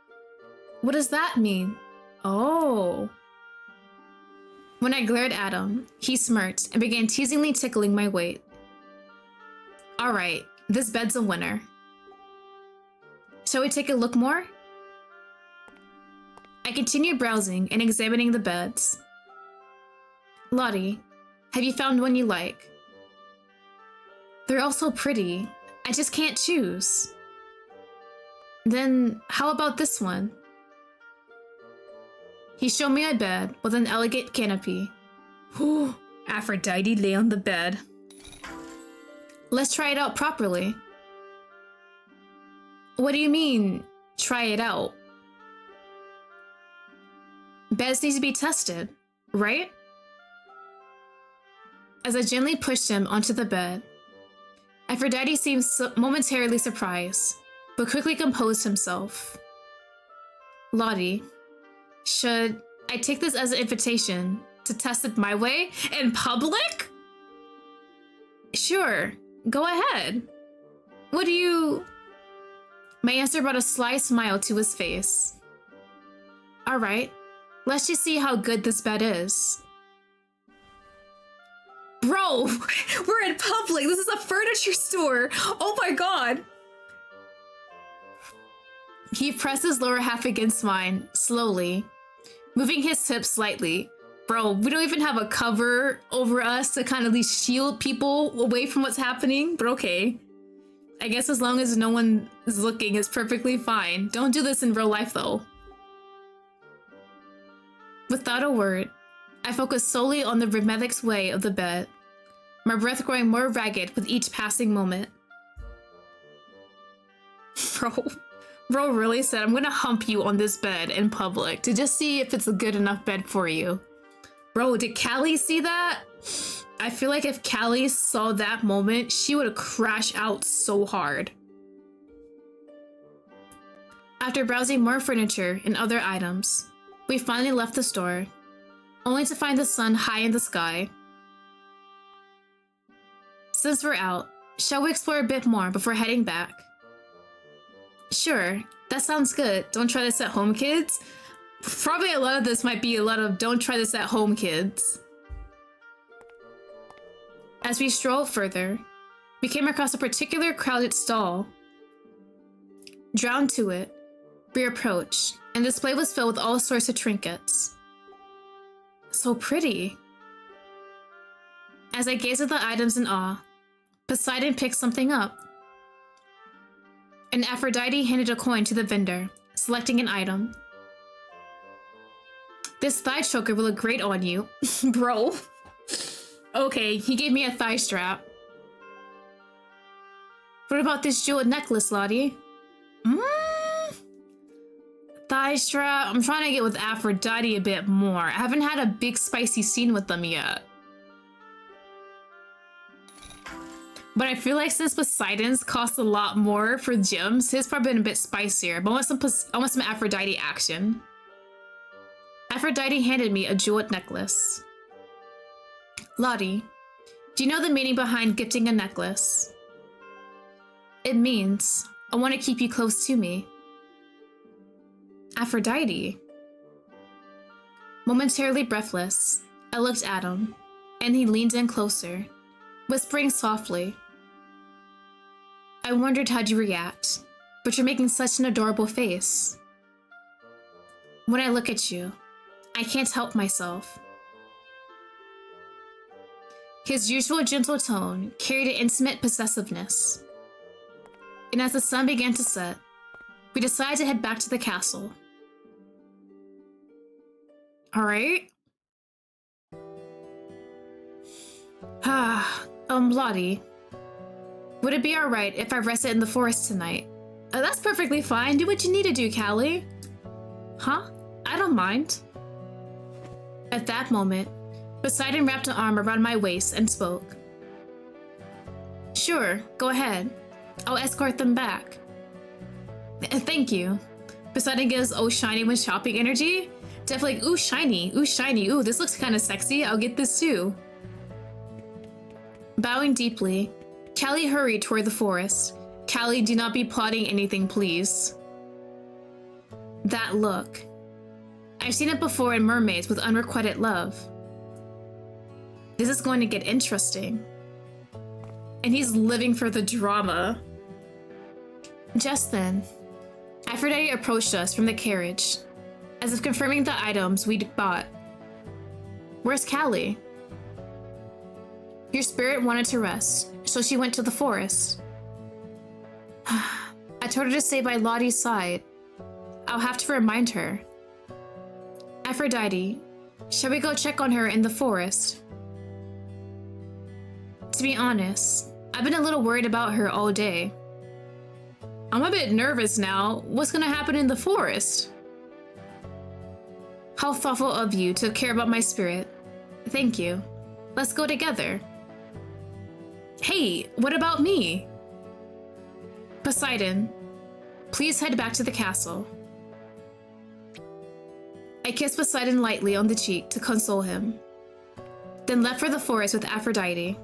What does that mean? Oh. When I glared at him, he smirked and began teasingly tickling my weight. All right, this bed's a winner. Shall we take a look more? I continued browsing and examining the beds. Lottie, have you found one you like? They're all so pretty. I just can't choose. Then how about this one? He showed me a bed with an elegant canopy. Whew, Aphrodite lay on the bed. Let's try it out properly. What do you mean, try it out? Beds need to be tested, right? As I gently pushed him onto the bed, Aphrodite seemed momentarily surprised, but quickly composed himself. Lottie, should I take this as an invitation to test it my way in public? Sure, go ahead. What do you... My answer brought a sly smile to his face. Alright, let's just see how good this bed is. Bro, we're in public. This is a furniture store. Oh my god. He pressed his lower half against mine, slowly, moving his hips slightly. Bro, we don't even have a cover over us to kind of at least shield people away from what's happening, but okay. I guess as long as no one is looking, it's perfectly fine. Don't do this in real life, though. Without a word, I focused solely on the rhythmic sway of the bed, my breath growing more ragged with each passing moment. Bro really said, I'm gonna hump you on this bed in public to just see if it's a good enough bed for you. Bro, did Callie see that? I feel like if Callie saw that moment, she would have crashed out so hard. After browsing more furniture and other items, we finally left the store, only to find the sun high in the sky. Since we're out, shall we explore a bit more before heading back? Sure, that sounds good. Don't try this at home, kids. Probably a lot of this might be a lot of don't try this at home, kids. As we strolled further, we came across a particular crowded stall. Drawn to it, we approached, and the display was filled with all sorts of trinkets. So pretty. As I gazed at the items in awe, Poseidon picked something up. And Aphrodite handed a coin to the vendor, selecting an item. This thigh choker will look great on you. Bro. Okay, he gave me a thigh strap. What about this jeweled necklace, Lottie? Thigh strap. I'm trying to get with Aphrodite a bit more. I haven't had a big spicy scene with them yet. But I feel like since Poseidon's cost a lot more for gems, his probably been a bit spicier. But I want some Aphrodite action. Aphrodite handed me a jeweled necklace. Lottie, do you know the meaning behind gifting a necklace? It means I want to keep you close to me. Aphrodite. Momentarily breathless, I looked at him, and he leaned in closer, whispering softly. I wondered how'd you react, but you're making such an adorable face. When I look at you, I can't help myself. His usual gentle tone carried an intimate possessiveness. And as the sun began to set, we decided to head back to the castle. Alright. Lottie. Would it be alright if I rested in the forest tonight? That's perfectly fine. Do what you need to do, Callie. Huh? I don't mind. At that moment, Poseidon wrapped an arm around my waist and spoke. Sure, go ahead. I'll escort them back. Thank you. Poseidon gives oh shiny when shopping energy. Definitely like, ooh shiny, ooh this looks kind of sexy, I'll get this too. Bowing deeply, Callie hurried toward the forest. Callie, do not be plotting anything, please. That look. I've seen it before in mermaids with unrequited love. This is going to get interesting. And he's living for the drama. Just then, Aphrodite approached us from the carriage, as if confirming the items we'd bought. Where's Callie? Your spirit wanted to rest, so she went to the forest. I told her to stay by Lottie's side. I'll have to remind her. Aphrodite, shall we go check on her in the forest? To be honest, I've been a little worried about her all day. I'm a bit nervous now. What's gonna happen in the forest? How thoughtful of you to care about my spirit. Thank you. Let's go together. Hey, what about me? Poseidon, please head back to the castle. I kissed Poseidon lightly on the cheek to console him, then left for the forest with Aphrodite.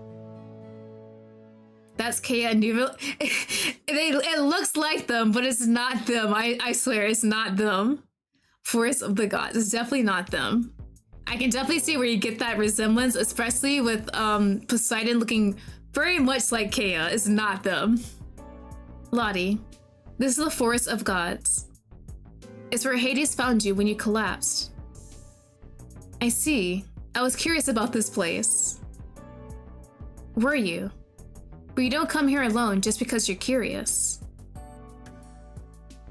That's Kea and Nuvo. It looks like them, but it's not them. I swear, it's not them. Forest of the Gods. It's definitely not them. I can definitely see where you get that resemblance, especially with Poseidon looking very much like Kea. It's not them. Lottie, this is the Forest of Gods. It's where Hades found you when you collapsed. I see. I was curious about this place. Were you? But you don't come here alone just because you're curious.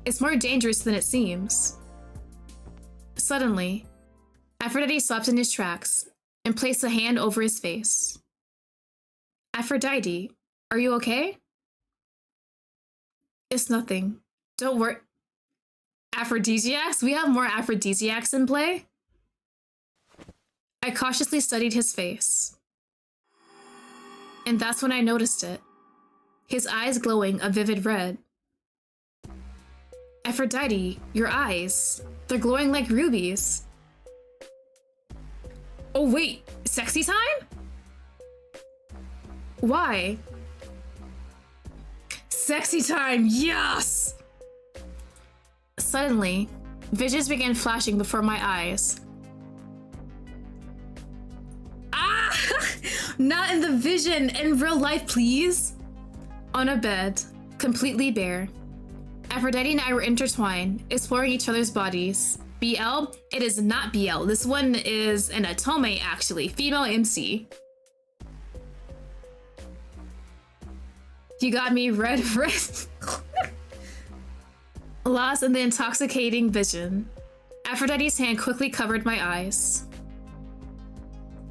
It's more dangerous than it seems. Suddenly, Aphrodite stopped in his tracks and placed a hand over his face. Aphrodite, are you okay? It's nothing. Don't worry. Aphrodisiacs? We have more aphrodisiacs in play? I cautiously studied his face. And that's when I noticed it. His eyes glowing a vivid red. Aphrodite, your eyes. They're glowing like rubies. Oh wait, sexy time? Why? Sexy time, yes! Suddenly, visions began flashing before my eyes. Ah! Not in the vision, in real life, please. On a bed, completely bare, Aphrodite and I were intertwined, exploring each other's bodies. BL? It is not BL. This one is an Atome, actually. Female MC. You got me red. Lost in the intoxicating vision. Aphrodite's hand quickly covered my eyes.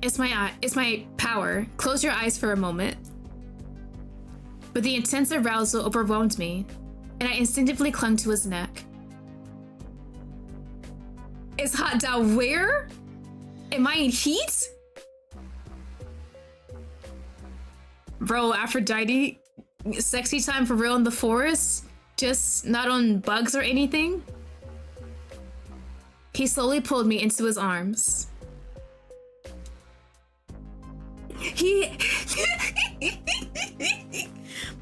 It's my power. Close your eyes for a moment. But the intense arousal overwhelmed me, and I instinctively clung to his neck. It's hot down where? Am I in heat? Bro, Aphrodite, sexy time for real in the forest? Just not on bugs or anything? He slowly pulled me into his arms.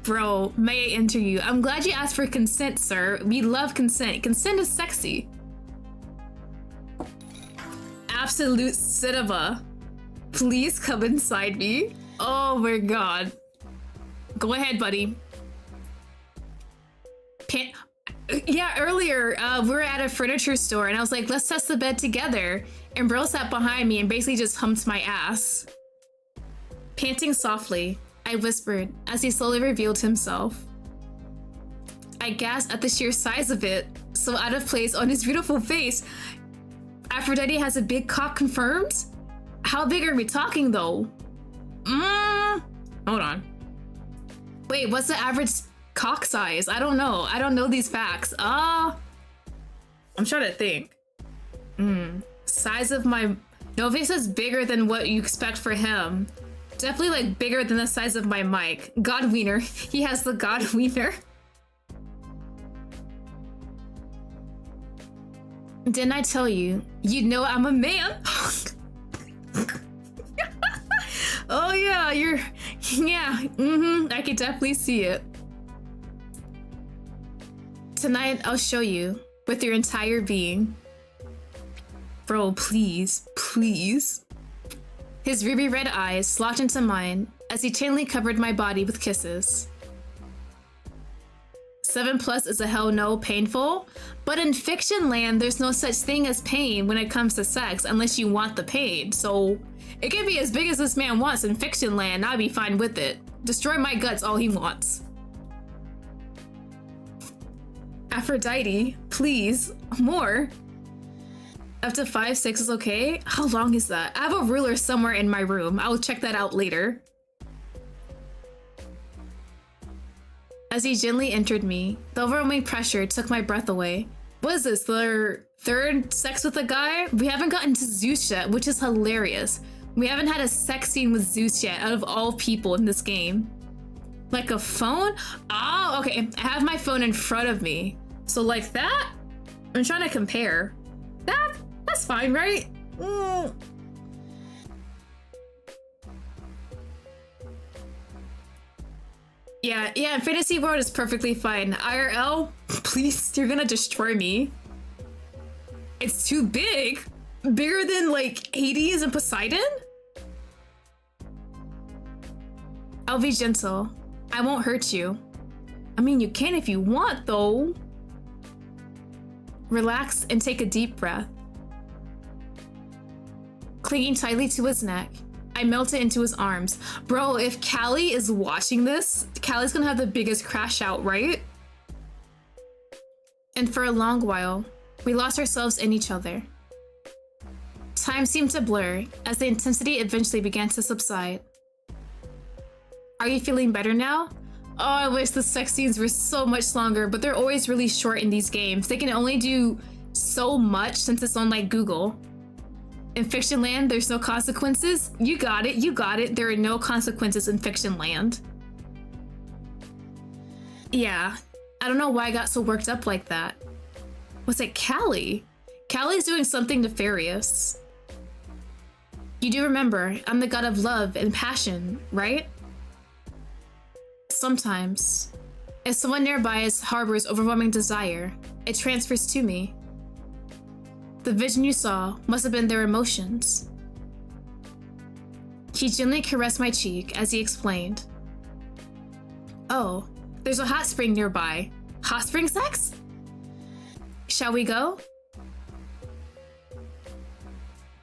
Bro, may I enter you? I'm glad you asked for consent, sir. We love consent. Consent is sexy. Absolute cinema. Please come inside me. Oh my god. Go ahead, buddy. Yeah, earlier we were at a furniture store and I was like, let's test the bed together. And bro sat behind me and basically just humped my ass. Panting softly, I whispered as he slowly revealed himself. I gasped at the sheer size of it, so out of place on his beautiful face. Aphrodite has a big cock confirmed? How big are we talking though? Hold on. Wait, what's the average cock size? I don't know. I don't know these facts. I'm trying to think. Size of my... No, if he says bigger than what you expect for him. Definitely like bigger than the size of my mic. God wiener. He has the God wiener. Didn't I tell you? You'd know I'm a man. Oh yeah, I could definitely see it. Tonight I'll show you with your entire being. Bro, please, please. His ruby red eyes locked into mine as he gently covered my body with kisses. 7+ is a hell no painful, but in fiction land, there's no such thing as pain when it comes to sex unless you want the pain. So it can be as big as this man wants in fiction land. I'll be fine with it. Destroy my guts all he wants. Aphrodite, please, more. Up to 5-6 is okay? How long is that? I have a ruler somewhere in my room. I'll check that out later. As he gently entered me, the overwhelming pressure took my breath away. What is this, their third sex with a guy? We haven't gotten to Zeus yet, which is hilarious. We haven't had a sex scene with Zeus yet, out of all people in this game. Like a phone? Oh, okay. I have my phone in front of me. So like that? I'm trying to compare. That's fine, right? Yeah, Fantasy World is perfectly fine. IRL, please, you're gonna destroy me. It's too big. Bigger than like Hades and Poseidon? I'll be gentle. I won't hurt you. I mean, you can if you want, though. Relax and take a deep breath. Clinging tightly to his neck, I melted into his arms. Bro, if Callie is watching this, Callie's gonna have the biggest crash out, right? And for a long while, we lost ourselves in each other. Time seemed to blur as the intensity eventually began to subside. Are you feeling better now? Oh, I wish the sex scenes were so much longer, but they're always really short in these games. They can only do so much since it's on like Google. In Fiction Land, there's no consequences. You got it, you got it. There are no consequences in Fiction Land. Yeah, I don't know why I got so worked up like that. Was it Callie? Callie's doing something nefarious. You do remember, I'm the god of love and passion, right? Sometimes, if someone nearby harbors overwhelming desire, it transfers to me. The vision you saw must have been their emotions. He gently caressed my cheek as he explained. Oh, there's a hot spring nearby. Hot spring sex? Shall we go?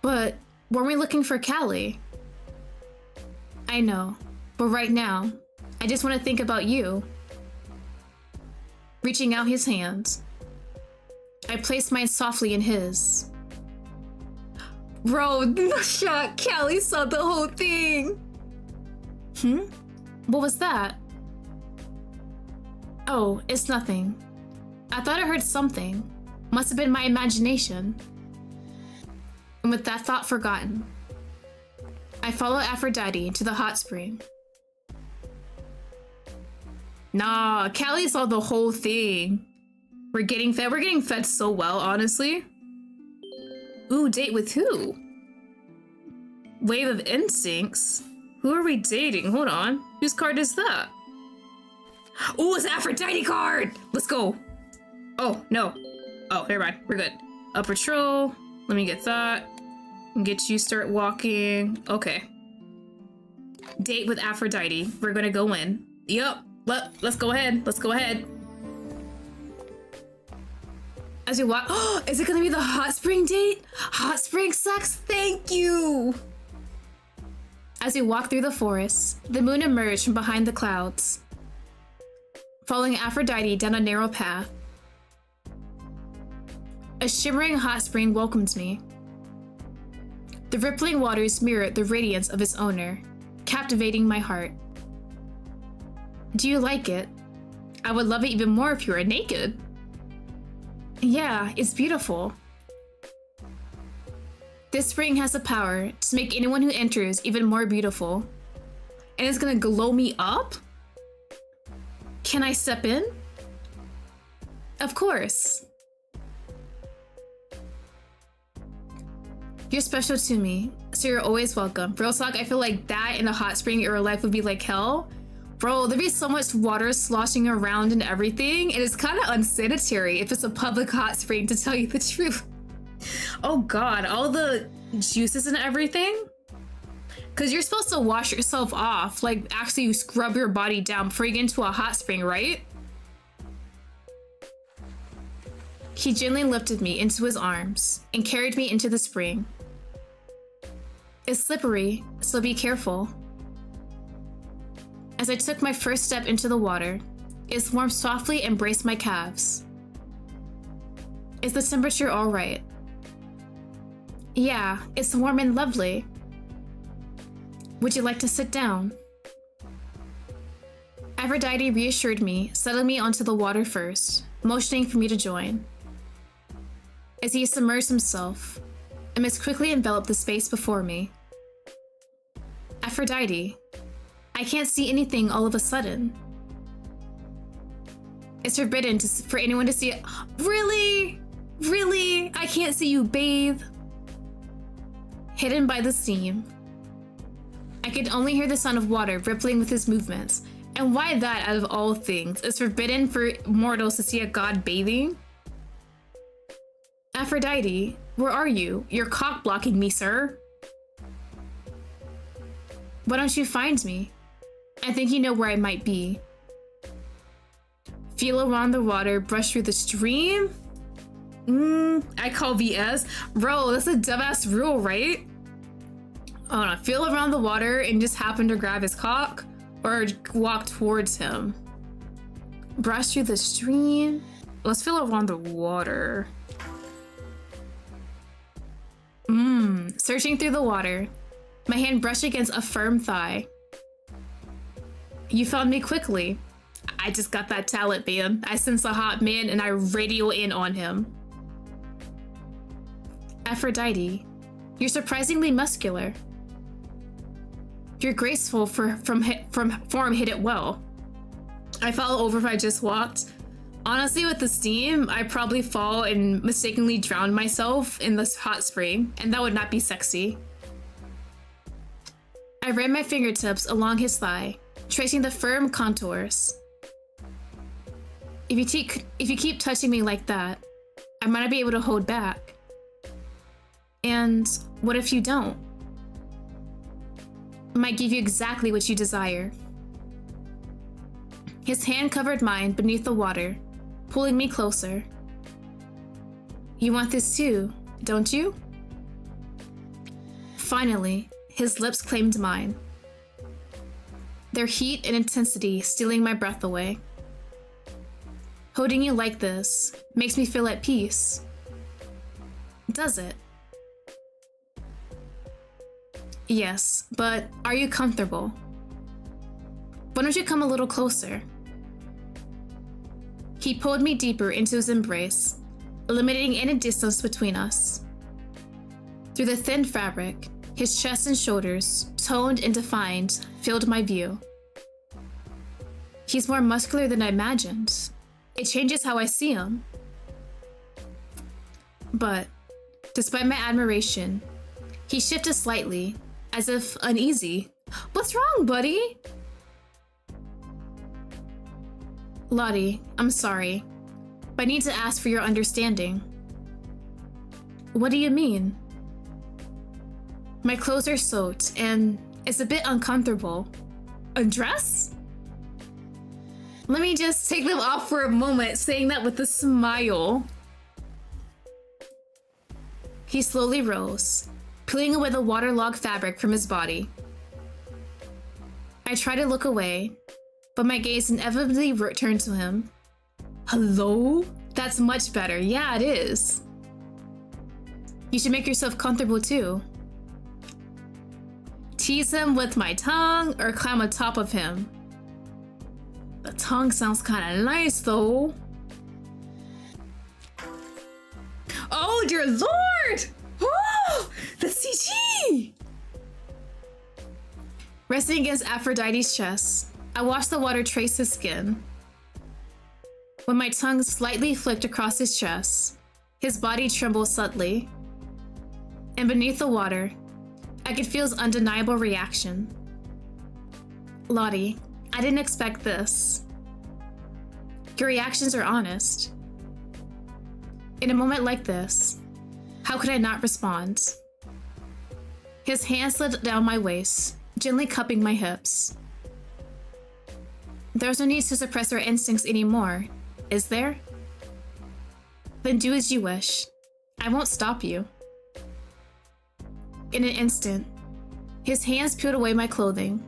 But weren't we looking for Callie? I know, but right now, I just want to think about you. Reaching out his hand, I placed mine softly in his. Bro, no shot. Callie saw the whole thing. What was that? Oh, it's nothing. I thought I heard something. Must have been my imagination. And with that thought forgotten, I followed Aphrodite to the hot spring. Nah, Callie saw the whole thing. We're getting fed so well, honestly. Ooh, date with who? Wave of Instincts? Who are we dating? Hold on. Whose card is that? Ooh, it's an Aphrodite card! Let's go. Oh, no. Oh, never mind. We're good. A patrol. Let me get that. And get you start walking. Okay. Date with Aphrodite. We're gonna go in. Yup. Let's go ahead. Let's go ahead. As we walk, oh, is it gonna be the hot spring date? Hot spring sex, thank you! As we walk through the forest, the moon emerged from behind the clouds, following Aphrodite down a narrow path. A shimmering hot spring welcomed me. The rippling waters mirrored the radiance of its owner, captivating my heart. Do you like it? I would love it even more if you were naked. Yeah, it's beautiful. This spring has the power to make anyone who enters even more beautiful. And it's gonna glow me up? Can I step in? Of course. You're special to me, so you're always welcome. Real talk, I feel like that in a hot spring in real life would be like hell. Bro, there'd be so much water sloshing around and everything, and it's kind of unsanitary if it's a public hot spring, to tell you the truth. Oh god, all the juices and everything? Because you're supposed to wash yourself off, like actually scrub your body down before you get into a hot spring, right? He gently lifted me into his arms and carried me into the spring. It's slippery, so be careful. As I took my first step into the water, its warmth softly embraced my calves. Is the temperature all right? Yeah, it's warm and lovely. Would you like to sit down? Aphrodite reassured me, settling me onto the water first, motioning for me to join. As he submerged himself, a mist quickly enveloped the space before me. Aphrodite, I can't see anything all of a sudden. It's forbidden for anyone to see it. Really? Really? I can't see you bathe? Hidden by the steam, I could only hear the sound of water rippling with his movements And why that, out of all things? It's forbidden for mortals to see a god bathing? Aphrodite, where are you? You're cock blocking me, sir. Why don't you find me? I think you know where I might be. Feel around the water, brush through the stream? I call BS. Bro, that's a dumbass rule, right? Oh no, feel around the water and just happen to grab his cock or walk towards him. Brush through the stream? Let's feel around the water. Searching through the water. My hand brushed against a firm thigh. You found me quickly. I just got that talent, man. I sense a hot man and I radio in on him. Aphrodite, you're surprisingly muscular. You're graceful from form hit it well. I fall over if I just walked. Honestly, with the steam, I'd probably fall and mistakenly drown myself in this hot spring, and that would not be sexy. I ran my fingertips along his thigh, tracing the firm contours. If you keep touching me like that, I might not be able to hold back. And what if you don't? I might give you exactly what you desire. His hand covered mine beneath the water, pulling me closer. You want this too, don't you? Finally, his lips claimed mine. Their heat and intensity stealing my breath away. Holding you like this makes me feel at peace. Does it? Yes, but are you comfortable? Why don't you come a little closer? He pulled me deeper into his embrace, eliminating any distance between us. Through the thin fabric, his chest and shoulders, toned and defined, filled my view. He's more muscular than I imagined. It changes how I see him. But, despite my admiration, he shifted slightly, as if uneasy. What's wrong, buddy? Lottie, I'm sorry, but I need to ask for your understanding. What do you mean? My clothes are soaked, and it's a bit uncomfortable. Undress? Let me just take them off for a moment, saying that with a smile. He slowly rose, peeling away the waterlogged fabric from his body. I tried to look away, but my gaze inevitably returned to him. Hello? That's much better. Yeah, it is. You should make yourself comfortable too. Tease him with my tongue or climb on top of him. The tongue sounds kind of nice though. Oh dear lord! Oh, the CG! Resting against Aphrodite's chest, I watched the water trace his skin. When my tongue slightly flicked across his chest, his body trembled subtly. And beneath the water, I could feel his undeniable reaction. Lottie, I didn't expect this. Your reactions are honest. In a moment like this, how could I not respond? His hand slid down my waist, gently cupping my hips. There's no need to suppress our instincts anymore, is there? Then do as you wish. I won't stop you. In an instant, his hands peeled away my clothing.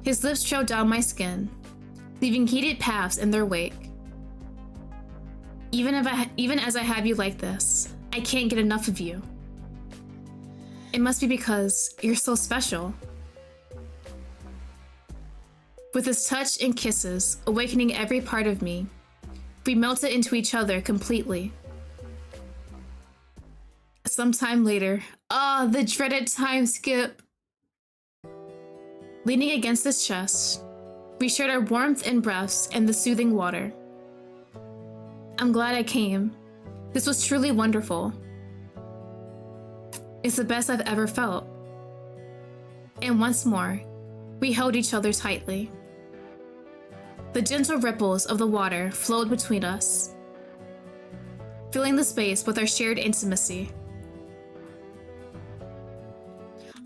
His lips trailed down my skin, leaving heated paths in their wake. Even as I have you like this, I can't get enough of you. It must be because you're so special. With his touch and kisses awakening every part of me, we melted into each other completely. Sometime later, the dreaded time skip. Leaning against his chest, we shared our warmth and breaths and the soothing water. I'm glad I came. This was truly wonderful. It's the best I've ever felt. And once more, We held each other tightly. The gentle ripples of the water flowed between us, filling the space with our shared intimacy.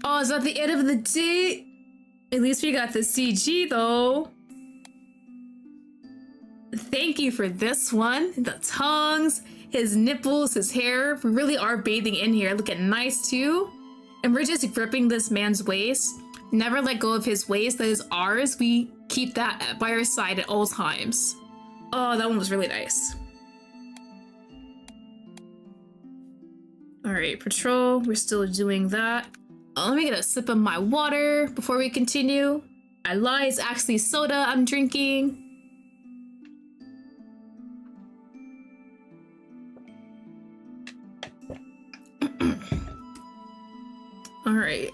Oh, is that the end of the day? At least we got the CG though. Thank you for this one. The tongues, his nipples, his hair. We really are bathing in here. Looking nice too. And we're just gripping this man's waist. Never let go of his waist. That is ours. We keep that by our side at all times. Oh, that one was really nice. All right, patrol. We're still doing that. Let me get a sip of my water before we continue. I lie, it's actually soda I'm drinking. All right,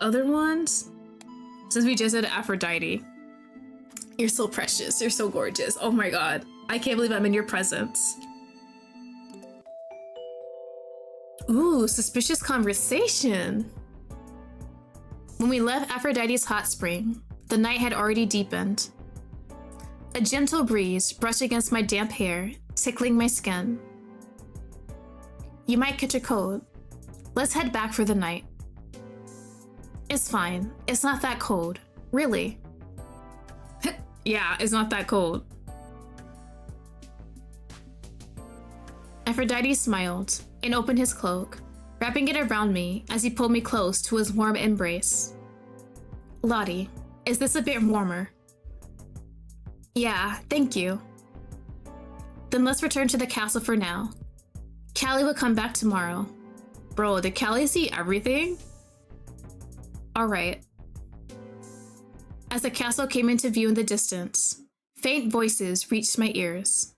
other ones? Since we just did Aphrodite. You're so precious, you're so gorgeous. Oh my God, I can't believe I'm in your presence. Ooh, suspicious conversation. When we left Aphrodite's hot spring, the night had already deepened. A gentle breeze brushed against my damp hair, tickling my skin. You might catch a cold. Let's head back for the night. It's fine. It's not that cold. Really. Yeah, it's not that cold. Aphrodite smiled and opened his cloak, wrapping it around me as he pulled me close to his warm embrace. Lottie, is this a bit warmer? Yeah, thank you. Then let's return to the castle for now. Callie will come back tomorrow. Bro, did Callie see everything? Alright. As the castle came into view in the distance, faint voices reached my ears.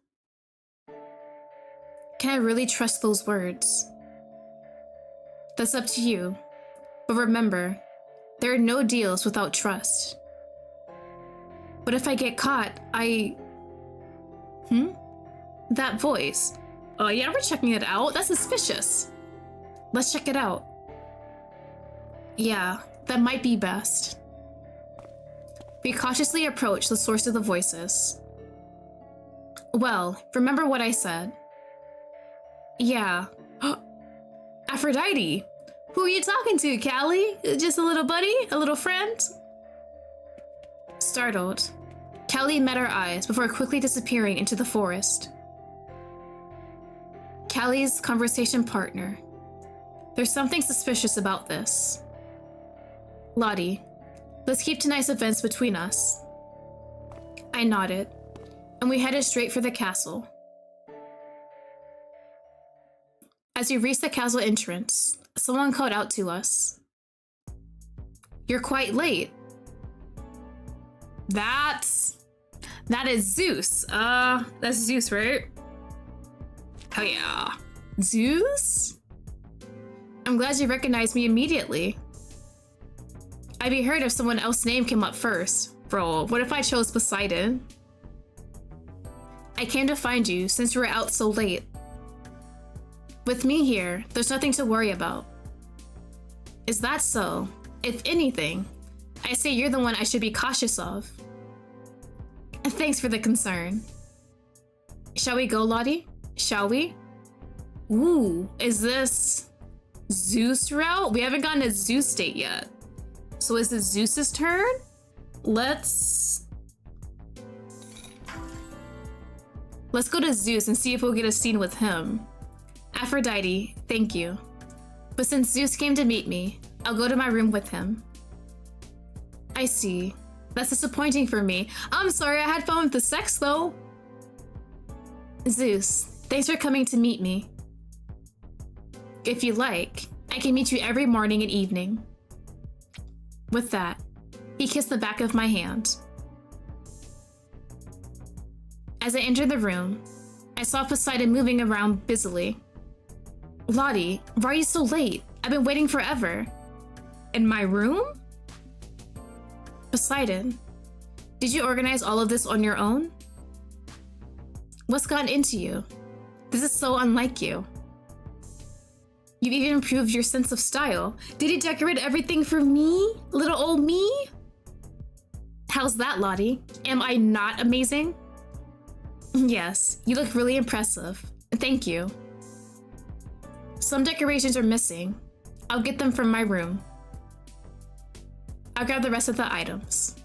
Can I really trust those words? That's up to you. But remember, there are no deals without trust. But if I get caught, That voice. Oh yeah, we're checking it out. That's suspicious. Let's check it out. Yeah, that might be best. We cautiously approach the source of the voices. Well, remember what I said. Yeah. Aphrodite! Who are you talking to, Callie? Just a little buddy? A little friend? Startled, Callie met our eyes before quickly disappearing into the forest. Callie's conversation partner. There's something suspicious about this. Lottie, let's keep tonight's events between us. I nodded, and we headed straight for the castle. As we reached the castle entrance, someone called out to us. You're quite late. That is Zeus. That's Zeus, right? Oh yeah. Zeus? I'm glad you recognized me immediately. I'd be hurt if someone else's name came up first. Bro, what if I chose Poseidon? I came to find you since you were out so late. With me here, there's nothing to worry about. Is that so? If anything, I say you're the one I should be cautious of. Thanks for the concern. Shall we go, Lottie? Shall we? Ooh, is this Zeus route? We haven't gotten a Zeus date yet. So is it Zeus's turn? Let's go to Zeus and see if we'll get a scene with him. Aphrodite, thank you. But since Zeus came to meet me, I'll go to my room with him. I see. That's disappointing for me. I'm sorry I had fun with the sex though. Zeus, thanks for coming to meet me. If you like, I can meet you every morning and evening. With that, he kissed the back of my hand. As I entered the room, I saw Poseidon moving around busily. Lottie, why are you so late? I've been waiting forever. In my room? Poseidon, did you organize all of this on your own? What's gotten into you? This is so unlike you. You've even improved your sense of style. Did you decorate everything for me? Little old me? How's that, Lottie? Am I not amazing? Yes, you look really impressive. Thank you. Some decorations are missing. I'll get them from my room. I'll grab the rest of the items.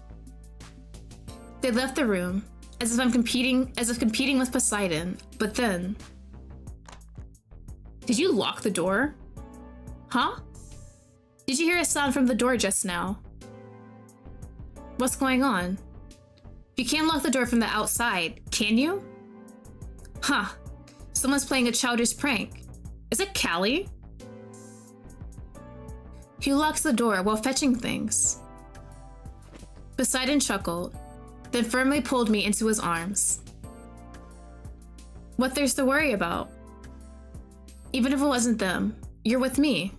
They left the room, as if competing with Poseidon, but then... Did you lock the door? Huh? Did you hear a sound from the door just now? What's going on? You can't lock the door from the outside, can you? Huh. Someone's playing a childish prank. Is it Callie? Who locks the door while fetching things? Poseidon chuckled, then firmly pulled me into his arms. What there's to worry about? Even if it wasn't them, you're with me.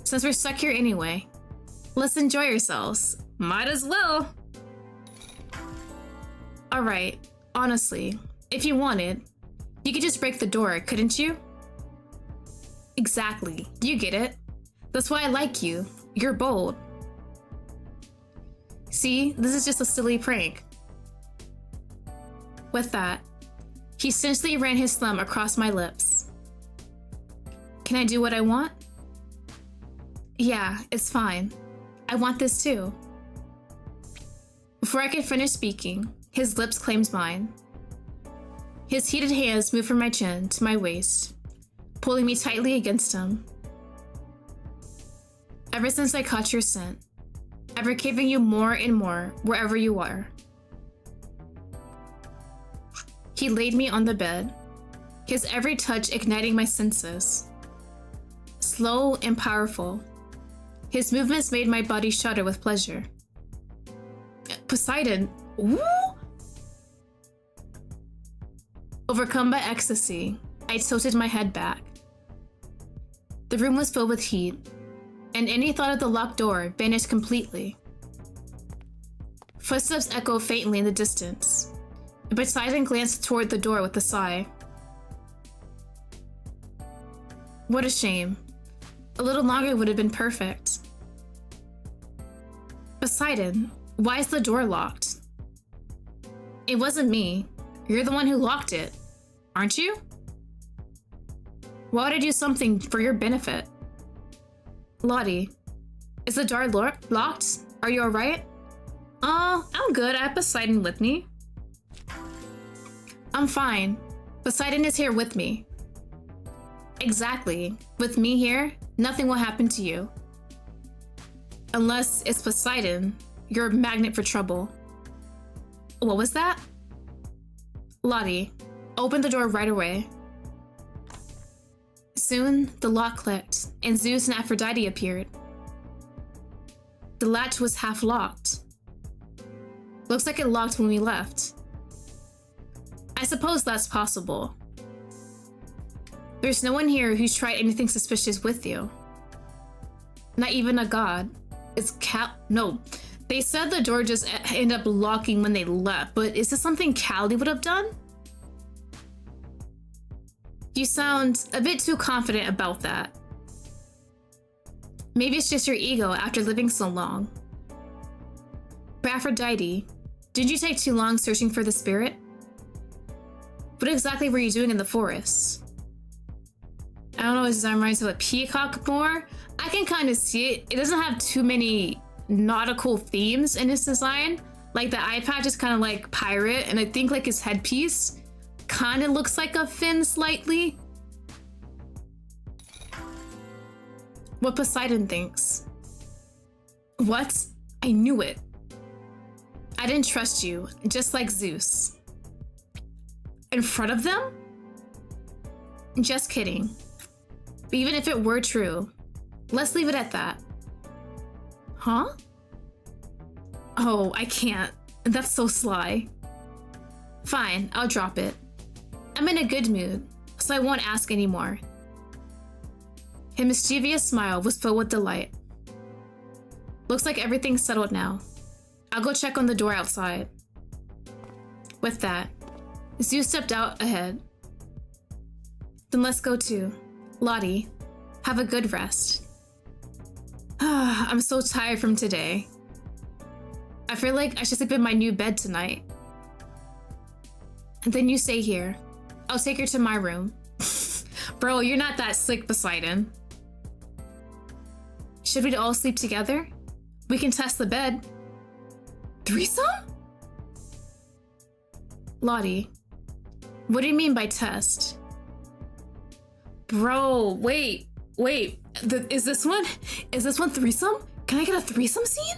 Since we're stuck here anyway, let's enjoy ourselves. Might as well. Alright, honestly, if you wanted, you could just break the door, couldn't you? Exactly, you get it. That's why I like you. You're bold. See, this is just a silly prank. With that, he sensually ran his thumb across my lips. Can I do what I want? Yeah, it's fine. I want this too. Before I could finish speaking, his lips claimed mine. His heated hands moved from my chin to my waist, pulling me tightly against him. Ever since I caught your scent, I've been craving you more and more wherever you are. He laid me on the bed, his every touch igniting my senses. Slow and powerful, his movements made my body shudder with pleasure. Poseidon, woo! Overcome by ecstasy, I tilted my head back. The room was filled with heat, and any thought of the locked door vanished completely. Footsteps echoed faintly in the distance, and Poseidon glanced toward the door with a sigh. What a shame. A little longer would have been perfect. Poseidon, why is the door locked? It wasn't me. You're the one who locked it, aren't you? Why would I do something for your benefit? Lottie, is the door locked? Are you alright? I'm good. I have Poseidon with me. I'm fine. Poseidon is here with me. Exactly. With me here, nothing will happen to you. Unless it's Poseidon, you're a magnet for trouble. What was that? Lottie, open the door right away. Soon, the lock clicked, and Zeus and Aphrodite appeared. The latch was half locked. Looks like it locked when we left. I suppose that's possible. There's no one here who's tried anything suspicious with you. Not even a god. It's no. They said the door just ended up locking when they left, but is this something Callie would have done? You sound a bit too confident about that. Maybe it's just your ego after living so long. But Aphrodite, did you take too long searching for the spirit? What exactly were you doing in the forest? I don't know, it reminds me of a peacock more. I can kind of see it. It doesn't have too many nautical themes in its design. Like the eye patch is kind of like pirate, and I think like his headpiece kind of looks like a fin slightly. What Poseidon thinks. What? I knew it. I didn't trust you, just like Zeus. In front of them? Just kidding. But even if it were true, let's leave it at that. Huh? Oh, I can't. That's so sly. Fine, I'll drop it. I'm in a good mood, so I won't ask anymore. His mischievous smile was filled with delight. Looks like everything's settled now. I'll go check on the door outside. With that, Zeus stepped out ahead. Then let's go too. Lottie, have a good rest. I'm so tired from today. I feel like I should sleep in my new bed tonight. And then you stay here. I'll take her to my room. Bro, you're not that slick, Poseidon. Should we all sleep together? We can test the bed. Threesome? Lottie, what do you mean by test? Bro, wait. Is this one threesome? Can I get a threesome scene?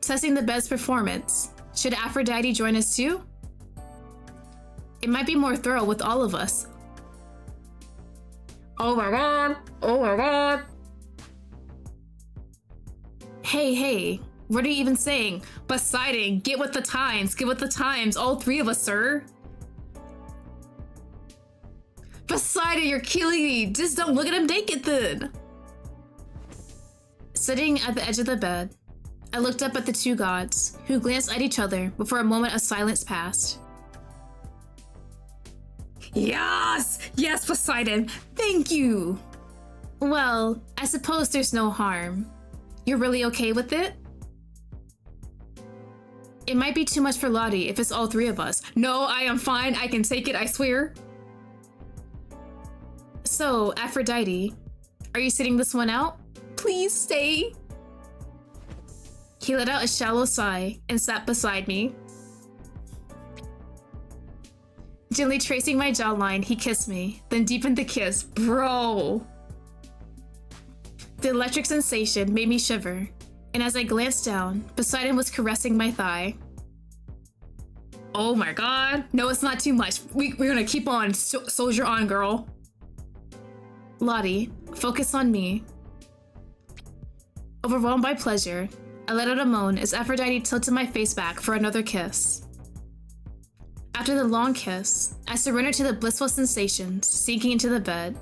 Testing the bed's performance. Should Aphrodite join us too? It might be more thorough with all of us. Oh my god! Oh my god! Hey, what are you even saying? Poseidon, get with the times, all three of us, sir. Poseidon, you're killing me. Just don't look at him naked then. Sitting at the edge of the bed, I looked up at the two gods, who glanced at each other before a moment of silence passed. Yes, Poseidon, thank you. Well, I suppose there's no harm. You're really okay with it? It might be too much for Lottie if it's all three of us. No, I am fine, I can take it, I swear. So, Aphrodite, are you sitting this one out? Please stay. He let out a shallow sigh and sat beside me. Gently tracing my jawline, he kissed me, then deepened the kiss. Bro! The electric sensation made me shiver, and as I glanced down, Poseidon was caressing my thigh. Oh my god. No, it's not too much. We're gonna keep on. Soldier on, girl. Lottie, focus on me. Overwhelmed by pleasure, I let out a moan as Aphrodite tilted my face back for another kiss. After the long kiss, I surrendered to the blissful sensations, sinking into the bed.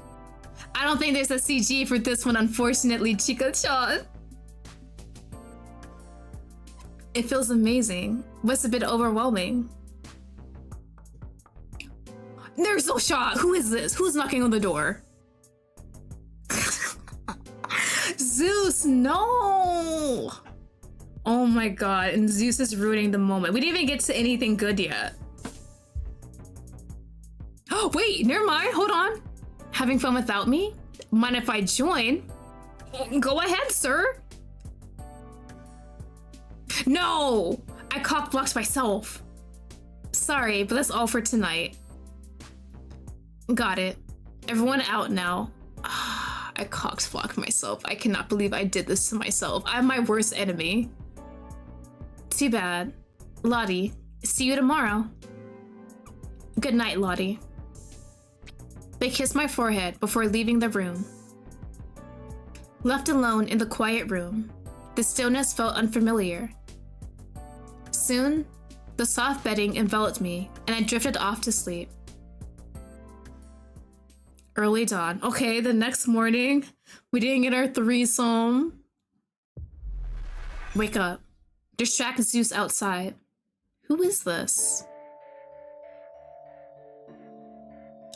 I don't think there's a CG for this one, unfortunately, Chica-chan. It feels amazing, but it's a bit overwhelming. There's no shot! Who is this? Who's knocking on the door? Zeus, no! Oh my god, and Zeus is ruining the moment. We didn't even get to anything good yet. Oh, wait, never mind, hold on. Having fun without me? Mind if I join? Go ahead, sir. No! I cock-blocked myself. Sorry, but that's all for tonight. Got it. Everyone out now. I cock-blocked myself. I cannot believe I did this to myself. I'm my worst enemy. Too bad. Lottie, see you tomorrow. Good night, Lottie. They kissed my forehead before leaving the room. Left alone in the quiet room, the stillness felt unfamiliar. Soon, the soft bedding enveloped me, and I drifted off to sleep. Early dawn. Okay, the next morning, we didn't get our threesome. Wake up. Distract Zeus outside. Who is this?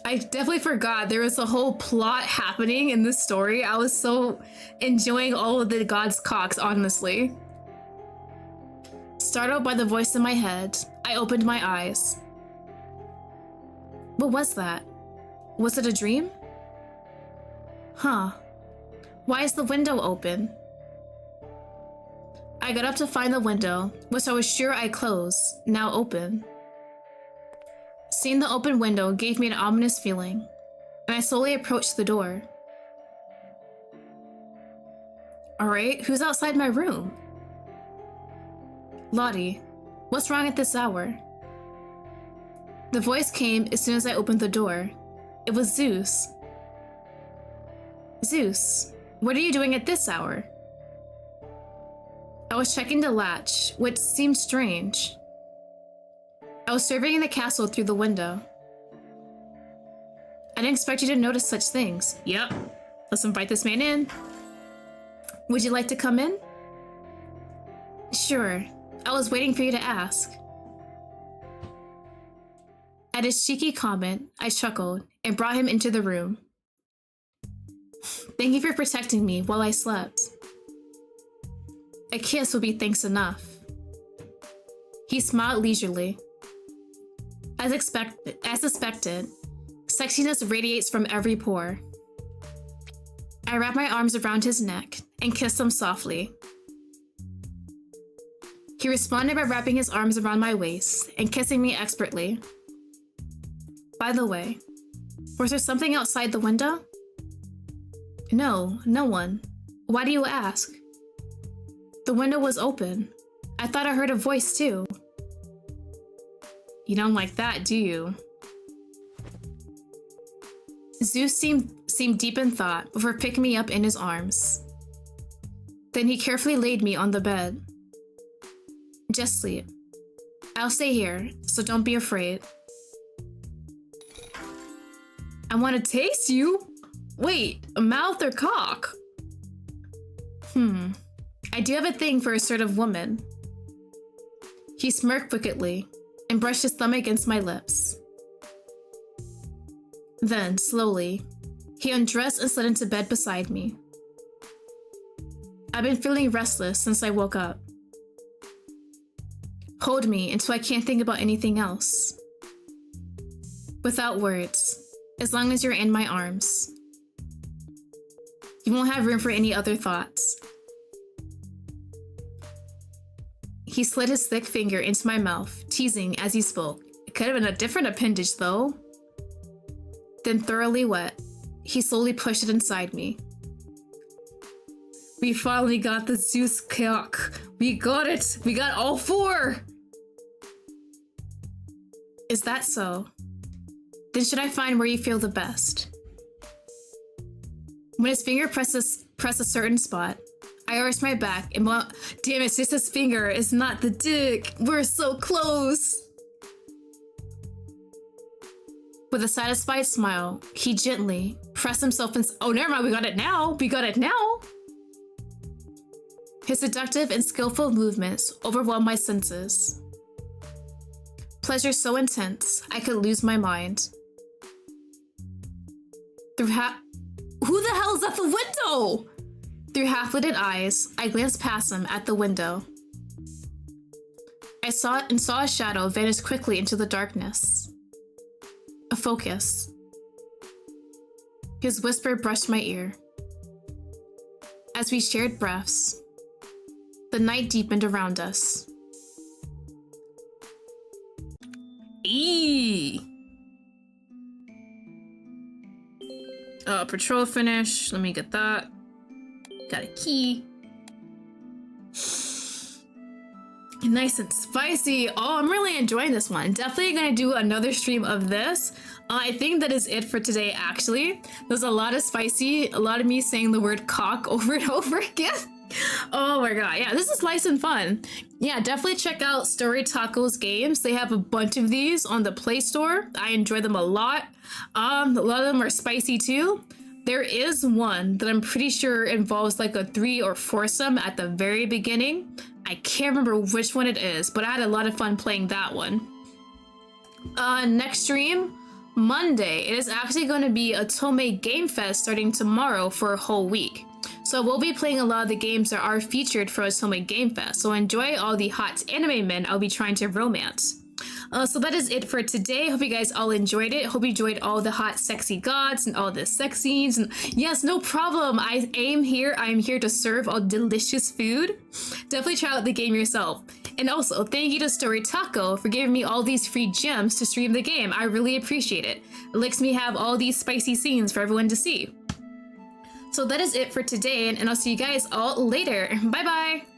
I definitely forgot there was a whole plot happening in this story. I was so enjoying all of the gods' cocks, honestly. Startled by the voice in my head, I opened my eyes. What was that? Was it a dream? Huh. Why is the window open? I got up to find the window, which I was sure I closed, now open. Seeing the open window gave me an ominous feeling, and I slowly approached the door. Alright, who's outside my room? Lottie, what's wrong at this hour? The voice came as soon as I opened the door. It was Zeus. Zeus, what are you doing at this hour? I was checking the latch, which seemed strange. I was surveying the castle through the window. I didn't expect you to notice such things. Yep, let's invite this man in. Would you like to come in? Sure, I was waiting for you to ask. At his cheeky comment, I chuckled and brought him into the room. Thank you for protecting me while I slept. A kiss would be thanks enough. He smiled leisurely. As suspected, sexiness radiates from every pore. I wrapped my arms around his neck and kissed him softly. He responded by wrapping his arms around my waist and kissing me expertly. By the way, was there something outside the window? No, no one. Why do you ask? The window was open. I thought I heard a voice too. You don't like that, do you? Zeus seemed deep in thought before picking me up in his arms. Then he carefully laid me on the bed. Just sleep. I'll stay here, so don't be afraid. I want to taste you? Wait, a mouth or cock? I do have a thing for assertive women. He smirked wickedly and brushed his thumb against my lips. Then, slowly, he undressed and slid into bed beside me. I've been feeling restless since I woke up. Hold me until I can't think about anything else. Without words, as long as you're in my arms. You won't have room for any other thoughts. He slid his thick finger into my mouth, teasing as he spoke. It could have been a different appendage, though. Then, thoroughly wet, he slowly pushed it inside me. We finally got the Zeus cock. We got it. We got all four. Is that so? Then should I find where you feel the best? When his finger pressed a certain spot, I arched my back and damn, it's just his finger, it's not the dick. We're so close. With a satisfied smile, he gently pressed himself in. Oh, never mind, we got it now. We got it now. His seductive and skillful movements overwhelmed my senses. Pleasure so intense, I could lose my mind. Who the hell is at the window? Through half-lidded eyes, I glanced past him at the window. I saw a shadow vanish quickly into the darkness. A focus. His whisper brushed my ear. As we shared breaths, the night deepened around us. Eee! Patrol finish. Let me get that. Got a key. Nice and spicy. Oh, I'm really enjoying this one. Definitely gonna do another stream of this. I think that is it for today, actually. There's a lot of spicy, a lot of me saying the word cock over and over again. Oh my god, yeah, this is nice and fun. Yeah, definitely check out Story Taco's games. They have a bunch of these on the Play Store. I enjoy them a lot. A lot of them are spicy too. There is one that I'm pretty sure involves like a 3 or 4-some at the very beginning. I can't remember which one it is, but I had a lot of fun playing that one. Next stream, Monday. It is actually going to be a Tome Game Fest starting tomorrow for a whole week. So we'll be playing a lot of the games that are featured for a Tome Game Fest. So enjoy all the hot anime men I'll be trying to romance. So that is it for today. Hope you guys all enjoyed it. Hope you enjoyed all the hot sexy gods and all the sex scenes. And yes, no problem. I am here. I'm here to serve all delicious food. Definitely try out the game yourself. And also, thank you to Story Taco for giving me all these free gems to stream the game. I really appreciate it. It lets me have all these spicy scenes for everyone to see. So that is it for today, and I'll see you guys all later. Bye bye!